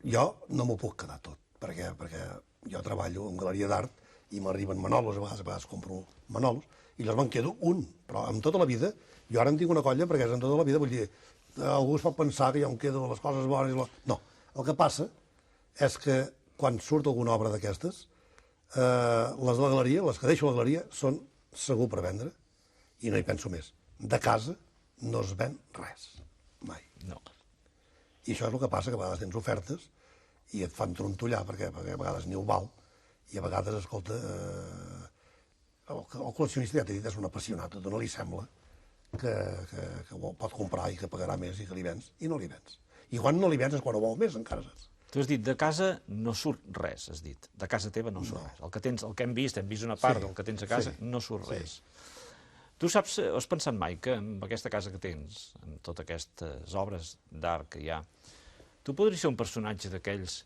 jo no m'ho puc quedar tot, perquè jo treballo en galeria d'art i m'arriben manolos, a vegades compro manolos, i llavors me'n quedo un, però amb tota la vida, jo ara en tinc una colla perquè és en tota la vida, vull dir, algú es pot pensar que jo em quedo les coses bones i... No, el que passa és que quan surt alguna obra d'aquestes, les de la galeria, les que deixo a la galeria, són segur per vendre i no hi penso més. De casa no es ven res, mai. No. I això és el que passa, que a vegades tens ofertes i et fan trontollar, perquè a vegades ni ho val, i a vegades, escolta, el col·leccionista, ja t'he dit, és un apassionat, no li sembla que ho pot comprar i que pagarà més i que li vens, i no li vens. I quan no li vens és quan ho vol més, encara saps. Tu has dit, de casa no surt res, has dit. De casa teva no surt res. El que hem vist una part del que tens a casa, no surt res. Tu saps, has pensat mai que amb aquesta casa que tens, amb totes aquestes obres d'art que hi ha, tu podries ser un personatge d'aquells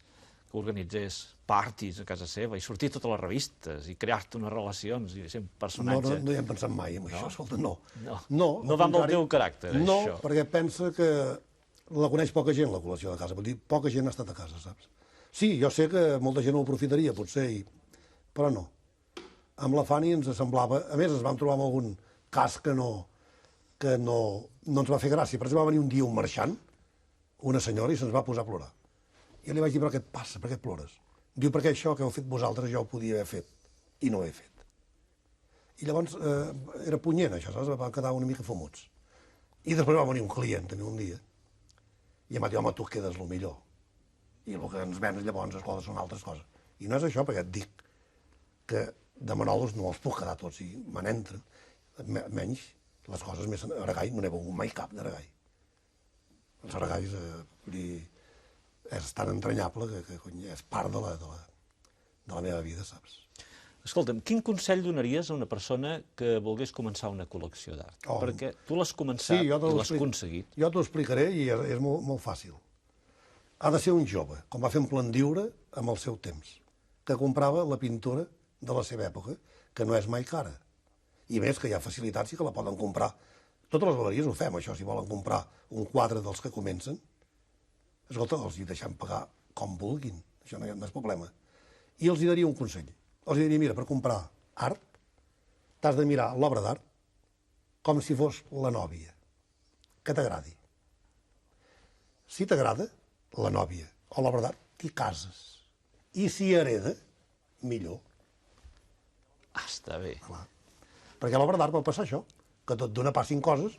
que organitzés parties a casa seva i sortir a totes les revistes i crear-te unes relacions i ser un personatge... No hi hem pensat mai en això, escolta, no. No va amb el teu caràcter, això. No, perquè pensa que la coneix poca gent, la col·lecció de casa. Vull dir, poca gent ha estat a casa, saps? Sí, jo sé que molta gent ho aprofitaria, potser, però no. Amb la Fanny ens semblava... A més, ens vam trobar amb algun cas que no ens va fer gràcia. Per exemple, va venir un dia un marxant, una senyora, i se'ns va posar a plorar. Jo li vaig dir, però què et passa? Per què plores? Diu, perquè això que heu fet vosaltres jo ho podia haver fet, i no ho he fet. I llavors era punyent, això, saps? Va quedar una mica fumuts. I després va venir un client, també un dia, i em va dir, home, tu quedes el millor. I el que ens vens llavors, escolta, són altres coses. I no és això, perquè et dic que de Manolos no els puc quedar tots, i me n'entren, menys les coses més... Aragall, no n'he begut mai cap d'Aragall. Els Aragalls, vull dir... és tan entranyable que cony, és part de la meva vida, saps? Escolta'm, quin consell donaries a una persona que volgués començar una col·lecció d'art? Oh. Perquè tu l'has començat i l'has aconseguit. Jo t'ho explicaré i és molt fàcil. Ha de ser un jove, com va fer en Plandiure amb el seu temps, que comprava la pintura de la seva època, que no és mai cara. I més que hi ha facilitats i que la poden comprar. Totes les galeries ho fem, això, si volen comprar un quadre dels que comencen, escolta, els hi deixem pagar com vulguin, això no és problema. I els hi daria un consell. Els diria, mira, per comprar art, t'has de mirar l'obra d'art com si fos la nòvia, que t'agradi. Si t'agrada la nòvia o l'obra d'art, t'hi cases. I si hereda, millor. Està bé. Clar. Perquè l'obra d'art pot passar això, que tot d'una passin coses,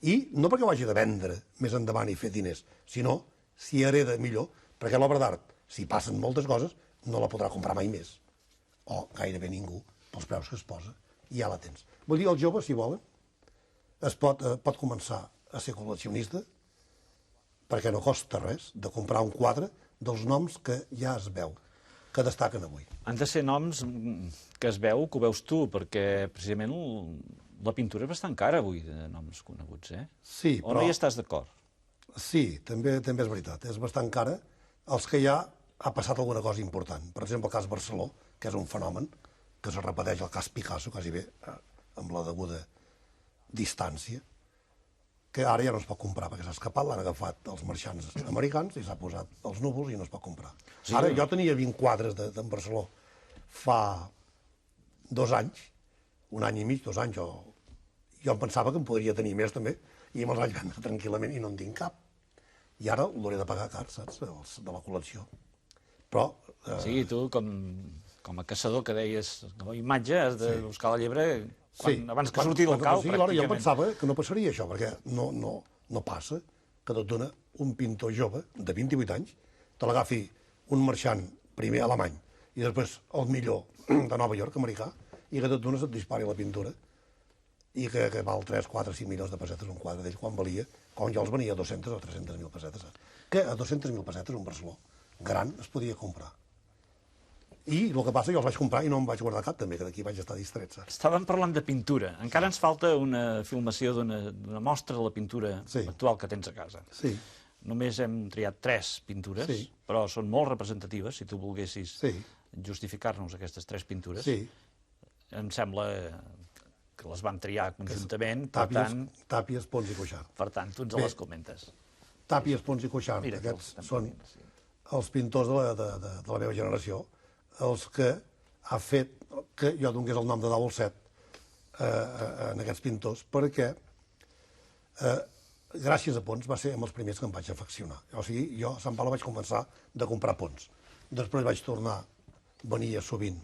i no perquè ho hagi de vendre més endavant i fer diners, sinó si hereda millor, perquè l'obra d'art, si passen moltes coses, no la podrà comprar mai més. O gairebé ningú, pels preus que es posa, i ja la tens. Vull dir, els joves, si volen, pot començar a ser col·leccionista, perquè no costa res de comprar un quadre dels noms que ja es veu, que destaquen avui. Han de ser noms que es veu, que ho veus tu, perquè precisament la pintura és bastant cara avui, de noms coneguts, eh? Sí, o no hi estàs d'acord? Sí, també és veritat. És bastant cara. Els que ja ha passat alguna cosa important. Per exemple, el cas Barceló, que és un fenomen, que es repeteix el cas Picasso, quasi bé, amb la deguda distància, que ara ja no es pot comprar, perquè s'ha escapat, l'han agafat els marxants americans i s'ha posat als núvols i no es pot comprar. Sí, ara jo tenia 20 quadres d'en Barceló fa 2 anys, 1 any i mig, 2 anys, jo em pensava que en podria tenir més també, i me'ls vaig vendre tranquil·lament i no en tinc cap. I ara l'hauré de pagar car, saps, de la col·lecció. Però... Sí, tu, com a caçador que deies, com a imatge, has de buscar la llebre abans que surti del cau, pràcticament. Jo pensava que no passaria això, perquè no passa que tot dona un pintor jove de 28 anys, te l'agafi un marxant primer alemany i després el millor de Nova York, americà, i que tot d'una se't dispari la pintura i que val 3, 4, 5 milions de pessetes un quadre d'ell quan jo els venia a 200 o 300.000 pessetes. Que a 200.000 pessetes un Barceló gran es podia comprar. I el que passa, jo els vaig comprar i no em vaig guardar cap, també, que d'aquí vaig estar distret, saps? Estàvem parlant de pintura. Encara ens falta una filmació d'una mostra de la pintura actual que tens a casa. Sí. Només hem triat 3 pintures, però són molt representatives, si tu volguessis justificar-nos aquestes 3 pintures. Sí. Em sembla que les van triar conjuntament, Tàpies, Pons i Cuixart. Per tant, tu ens les comentes. Tàpies, Pons i Cuixart, aquests són els pintors de la meva generació, els que ha fet que jo donés el nom de Dau al Set en aquests pintors, perquè gràcies a Pons va ser amb els primers que em vaig afeccionar. O sigui, jo a Sant Pau vaig començar de comprar Pons. Després vaig tornar, venia sovint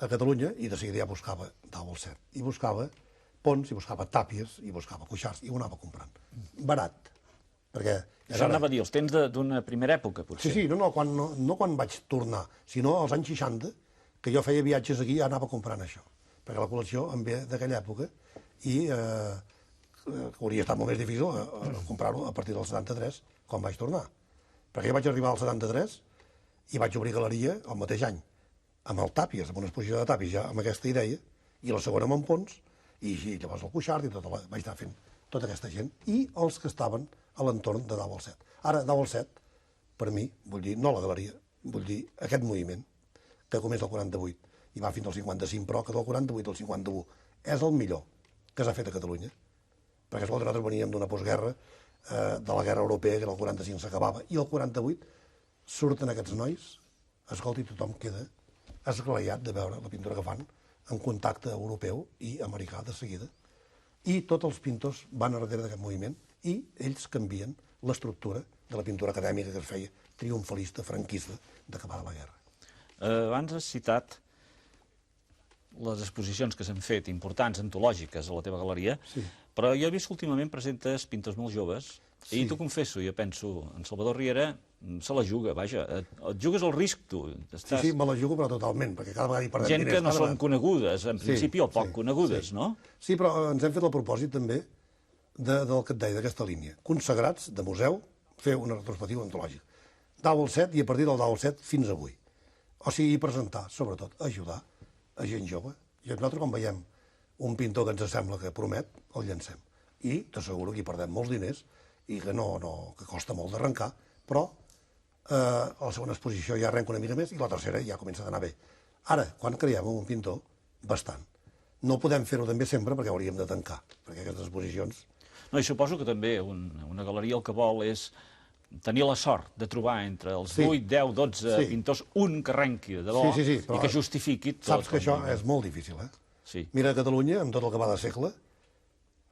a Catalunya i de seguida ja buscava Dau al Set. I buscava Pons, i buscava Tàpies, i buscava Cuixarts, i ho anava comprant. Barat. Perquè això anava a dir, els temps d'una primera època, potser. Sí, no quan vaig tornar, sinó als anys 60, que jo feia viatges aquí i anava comprant això. Perquè la col·lecció em ve d'aquella època i hauria estat molt més difícil comprar-ho a partir del 73, quan vaig tornar. Perquè jo vaig arribar al 73 i vaig obrir galeria el mateix any, amb el Tàpies, amb una exposició de Tàpies ja amb aquesta idea, i la segona amb en Pons, i llavors el Cuixart, i vaig estar fent tota aquesta gent, i els que estaven a l'entorn de Dau al Set. Ara, Dau al Set, per mi, vull dir, no la galeria, vull dir, aquest moviment, que comença el 48 i va fins al 55, però que del 48 al 51 és el millor que s'ha fet a Catalunya. Perquè nosaltres veníem d'una postguerra, de la guerra europea, que el 45 s'acabava, i el 48 surten aquests nois, escolta, i tothom queda esglaiat de veure la pintura que fan en contacte europeu i americà de seguida. I tots els pintors van a darrere d'aquest moviment i ells canvien l'estructura de la pintura acadèmica que es feia triomfalista, franquista, d'acabada la guerra. Abans has citat les exposicions que s'han fet, importants, antològiques, a la teva galeria, però jo he vist que últimament presentes pintors molt joves, i t'ho confesso, jo penso, en Salvador Riera se la juga, vaja, et jugues el risc, tu. Sí, me la jugo, però totalment, perquè cada vegada hi perdem diners. Gent que no són conegudes, en principi, o poc conegudes, no? Sí, però ens hem fet el propòsit, també, del que et deia, d'aquesta línia. Consagrats, de museu, fer una retrospectiva antològica. dalt el 7 i a partir del dalt el 7 fins avui. O sigui, presentar, sobretot, ajudar a gent jove. I nosaltres, quan veiem un pintor que ens sembla que promet, el llancem. I t'asseguro que hi perdem molts diners i que que costa molt d'arrencar, però a la segona exposició ja arrenca una mica més i la tercera ja comença a anar bé. Ara, quan creiem un pintor, bastant. No podem fer-ho també sempre perquè hauríem de tancar, perquè aquestes exposicions... No, i suposo que també una galeria el que vol és tenir la sort de trobar entre els 8, 10, 12 pintors un que arrenqui de debò i que justifiqui tot. Saps que això és molt difícil, eh? Sí. Mira, a Catalunya, amb tot el que va de segle,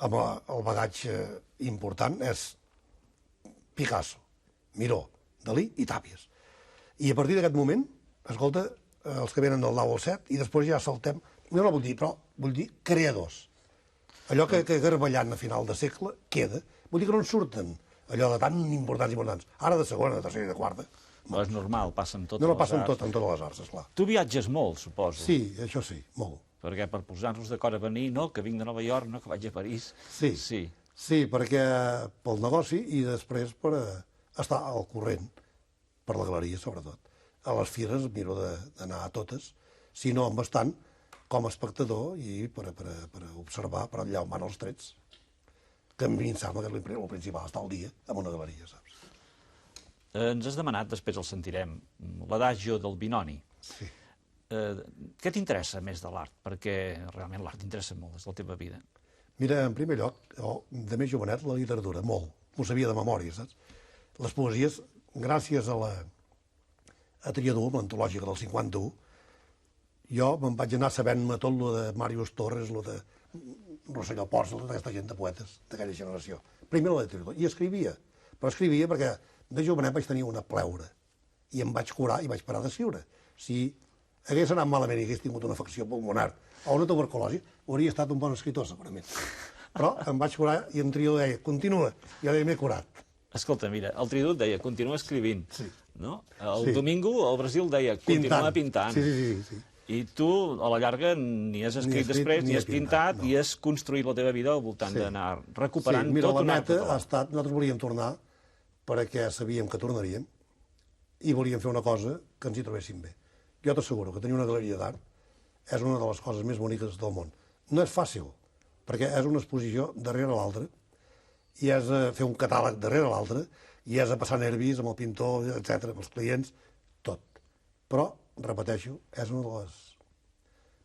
amb el bagatge important, és Picasso, Miró, Dalí i Tàpies. I a partir d'aquest moment, escolta, els que venen del 9 al 7, i després ja saltem... No vull dir, però vull dir creadors. Allò que garballant a final de segle queda. Vull dir que no en surten allò de tan importants. Ara de segona, de tercera i de quarta. No és normal, passa amb totes les arts. No, passa amb totes les arts, esclar. Tu viatges molt, suposo. Sí, això sí, molt. Perquè per posar-nos d'acord a venir, no, que vinc de Nova York, no, que vaig a París. Sí, perquè pel negoci i després per estar al corrent, per la galeria, sobretot. A les fires miro d'anar a totes, si no amb bastant, com a espectador i per observar per allà on van els trets, que a mi em sembla que el principal estar al dia en una galeria, saps? Ens has demanat, després el sentirem, l'adagio del Binoni. Sí. Què t'interessa més de l'art? Perquè realment l'art t'interessa molt des de la teva vida. Mira, en primer lloc, de més jovenet, la literatura, molt. M'ho sabia de memòria, saps? Les poesies, gràcies a la Triador, l'antològica del 51, jo me'n vaig anar sabent-me tot lo de Màrius Torres, lo de Rosselló Ports, tota aquesta gent de poetes d'aquella generació. Primer la literatura. I escrivia. Però escrivia perquè de jovenet vaig tenir una pleura. I em vaig curar i vaig parar d'escriure. Si hagués anat malament i hagués tingut una afecció pulmonar o una tuberculosi, hauria estat un bon escriptor, segurament. Però em vaig curar i en Triador deia, continua. Jo deia, m'he curat. Escolta, mira, el Triador deia, continua escrivint. Sí. No? El Domingo, al Brasil, deia, continua pintant. Sí. I tu, a la llarga, ni has escrit després, ni has pintat, i has construït la teva vida al voltant d'anar recuperant tot un art català. Mira, la meta ha estat, nosaltres volíem tornar perquè sabíem que tornaríem i volíem fer una cosa que ens hi trobéssim bé. Jo t'asseguro que tenir una galeria d'art és una de les coses més boniques del món. No és fàcil, perquè és una exposició darrere l'altra, i has de fer un catàleg darrere l'altre, i has de passar nervis amb el pintor, etc, amb els clients, tot. Però, repeteixo, és una de les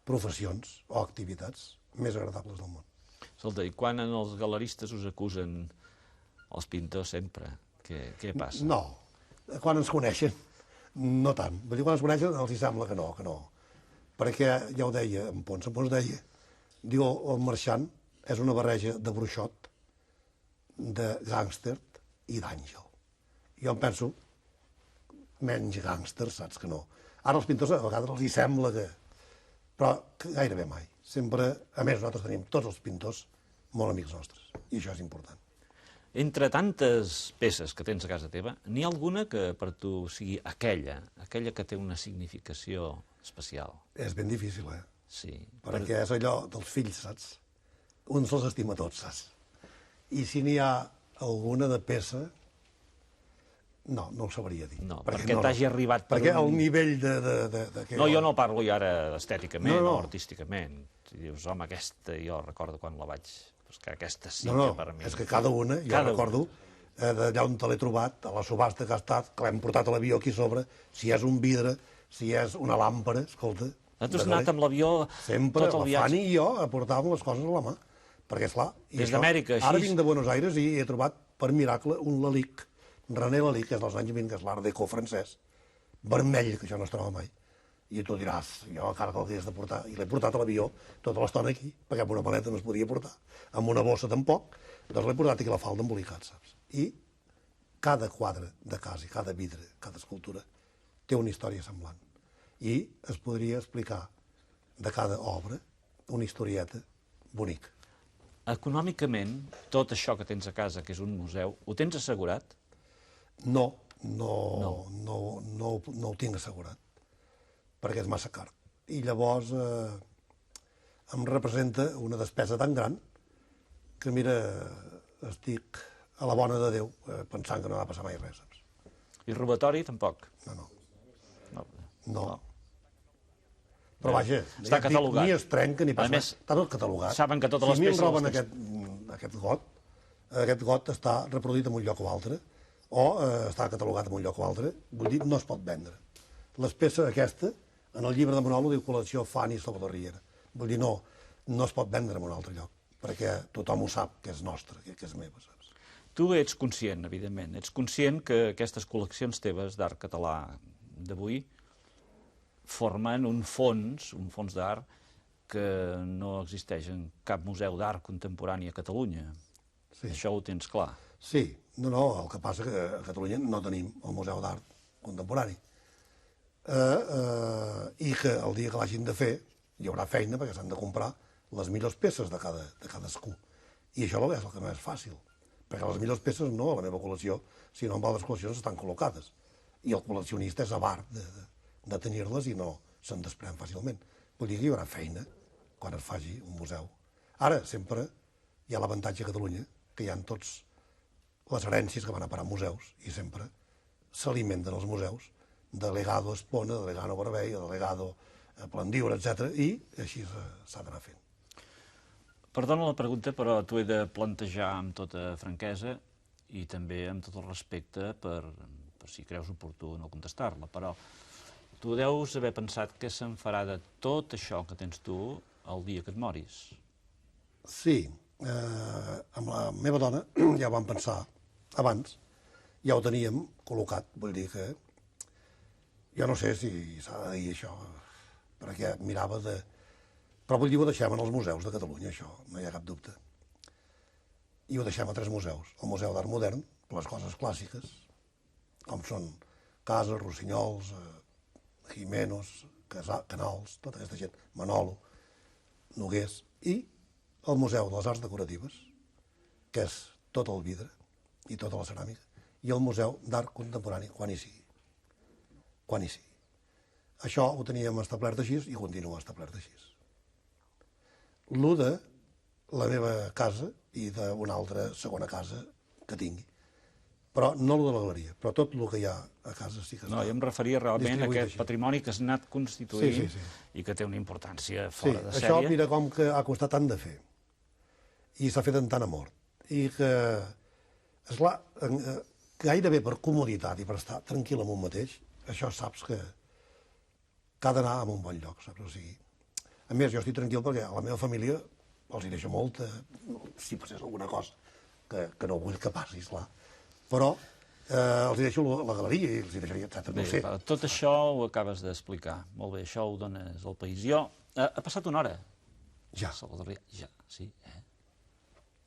professions o activitats més agradables del món. Escolta, i quan els galeristes us acusen els pintors sempre? Què passa? No, quan ens coneixen, no tant. Vull dir, quan ens coneixen els hi sembla que no. Perquè, ja ho deia en Pons deia, diu, el marxant és una barreja de bruixot, de gàngster i d'àngel. Jo em penso, menys gàngster, saps que no. Ara els pintors a vegades els hi sembla que... Però gairebé mai. Sempre, a més, nosaltres tenim tots els pintors molt amics nostres, i això és important. Entre tantes peces que tens a casa teva, n'hi ha alguna que per tu sigui aquella que té una significació especial? És ben difícil, eh? Sí. Perquè és allò dels fills, saps? Un se'ls estima tots, saps? I si n'hi ha alguna de peça... No ho sabria dir. No, perquè t'hagi arribat... Perquè el nivell de... No, jo no parlo ja ara estèticament o artísticament. Si dius, home, aquesta jo recordo quan la vaig... que aquesta sí que per mi... És que cada una, jo recordo, d'allà on te l'he trobat, a la subhasta que ha estat, que l'hem portat a l'avió aquí sobre, si és un vidre, si és una làmpara, escolta... Tu has anat amb l'avió sempre, tot el viatge? Fanny i jo portàvem les coses a la mà. Perquè, esclar... Des d'Amèrica, així... Ara vinc de Buenos Aires i he trobat, per miracle, un Lalique, René Lalique, que és dels anys 20, que és l'art déco francès, vermell, que això no es troba mai. I tu diràs, jo encara que l'hagués de portar, i l'he portat a l'avió tota l'estona aquí, perquè amb una maleta no es podia portar, amb una bossa tampoc, doncs l'he portat aquí a la falda embolicat, saps? I cada quadre de casa, cada vidre, cada escultura, té una història semblant. I es podria explicar de cada obra una historieta bonica. Econòmicament, tot això que tens a casa, que és un museu, ho tens assegurat? No ho tinc assegurat, perquè és massa car. I llavors em representa una despesa tan gran que, mira, estic a la bona de Déu pensant que no va passar mai res, saps? I robatori, tampoc? No. No. Però vaja, Està catalogat. ni es trenca ni passa A més, res. Està tot catalogat. saben que totes les Si a mi peces em roben les aquest got està reproduït en un lloc o altre, o està catalogat en un lloc o altre, vull dir, no es pot vendre. Les peces aquesta, en el llibre de Manolo, diu col·lecció Fanny Salvador Riera. Vull dir, no es pot vendre en un altre lloc, perquè tothom ho sap que és nostre, que és meva, saps? Tu ets conscient, evidentment, ets conscient que aquestes col·leccions teves d'art català d'avui formen un fons d'art que no existeix en cap museu d'art contemporani a Catalunya. Sí. Això ho tens clar. Sí, no, el que passa que a Catalunya no tenim el Museu d'Art Contemporani. I que el dia que l'hagin de fer hi haurà feina perquè s'han de comprar les millors peces de cadascú. I això és el que no és fàcil, perquè les millors peces no a la meva col·lecció, sinó en altres col·leccions estan col·locades. I el col·leccionista és avar de tenir-les i no se'n desprèn fàcilment. Vull dir que hi haurà feina quan es faci un museu. Ara, sempre hi ha l'avantatge a Catalunya que hi ha tots les herències que van a parar a museus i sempre s'alimenten els museus de legado Espona, de legado Barbey, de legado Plandiura, etc. I així s'ha d'anar fent. Perdona la pregunta, però t'ho he de plantejar amb tota franquesa i també amb tot el respecte per si creus oportú no contestar-la, però tu deus haver pensat què se'n farà de tot això que tens tu el dia que et moris. Sí, amb la meva dona ja ho vam pensar abans, ja ho teníem col·locat, vull dir que jo no sé si s'ha de dir això, perquè mirava de... Però vull dir, ho deixem en els museus de Catalunya, això, no hi ha cap dubte. I ho deixem a 3 museus. El Museu d'Art Modern, per les coses clàssiques, com són Casas, Rossinyols, Jimenos, Canals, tota aquesta gent, Manolo, Nogués, i el Museu de les Arts Decoratives, que és tot el vidre i tota la ceràmica, i el Museu d'Art Contemporani, quan hi sigui. Quan hi sigui. Això ho teníem establert així i continua establert així. L'u de la meva casa i d'una altra segona casa que tingui. Però no el de la galeria, però tot el que hi ha a casa sí que està. No, jo em referia realment a aquest patrimoni que has anat constituint i que té una importància fora de sèrie. Això mira com que ha costat tant de fer i s'ha fet amb tant amor i que, esclar, gairebé per comoditat i per estar tranquil amb un mateix, això saps que ha d'anar a un bon lloc, saps? O sigui, a més, jo estic tranquil perquè a la meva família els hi deixo molt, si passés alguna cosa, que no vull que passi, esclar. Però els hi deixo la galeria i els hi deixaria, etc. No sé. Tot això ho acabes d'explicar. Molt bé, això ho dones al país. Jo, ha passat una hora. Ja. Salvador Riera, ja, sí.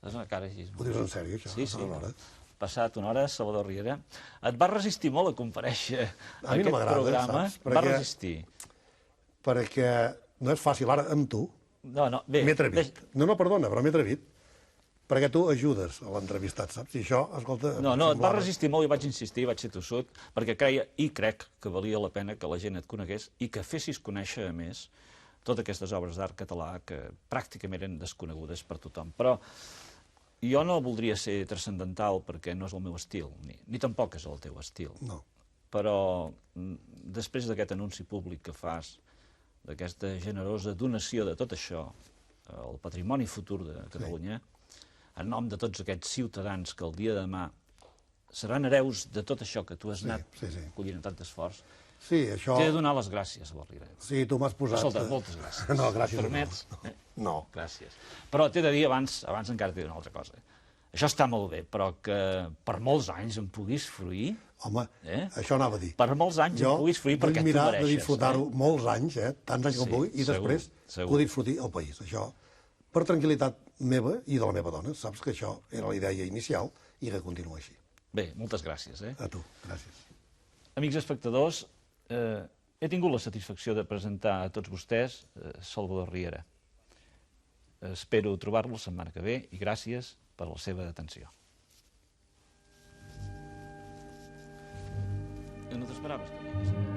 Fas una cara així. Ho dius en sèrio, això? Sí, sí. Una hora. Passat una hora, Salvador Riera. Et va resistir molt a comparèixer a aquest programa. Va resistir. Perquè no és fàcil ara amb tu. No, bé. M'he atrevit. No, perdona, però m'he atrevit. Perquè tu ajudes a l'entrevistat, saps? I això, escolta... No, et va resistir molt i vaig insistir, vaig ser tossut, perquè creia i crec que valia la pena que la gent et conegués i que fessis conèixer, a més, totes aquestes obres d'art català que pràcticament eren desconegudes per tothom. Però jo no voldria ser transcendental perquè no és el meu estil, ni tampoc és el teu estil. No. Però després d'aquest anunci públic que fas, d'aquesta generosa donació de tot això, el patrimoni futur de Catalunya, en nom de tots aquests ciutadans que el dia de demà seran hereus de tot això que tu has anat collint amb tant esforç, t'he de donar les gràcies, Salvador Riera. Sí, tu m'has posat... Escolta, moltes gràcies. No, gràcies. Permets? No. Gràcies. Però t'he de dir, abans encara t'he de dir una altra cosa. Això està molt bé, però que per molts anys em puguis fruir... Home, això anava a dir. Per molts anys em puguis fruir perquè tu mereixes. Jo vull mirar de disfrutar-ho molts anys, tants anys com pugui, i després que ho disfruti el país. Això, per tranquil·litat meva i de la meva dona, saps que això era la idea inicial i que continua així. Bé, moltes gràcies. A tu, gràcies. Amics espectadors, he tingut la satisfacció de presentar a tots vostès Salvador Riera. Espero trobar-lo la setmana que ve i gràcies per la seva atenció. No t'esperaves, també.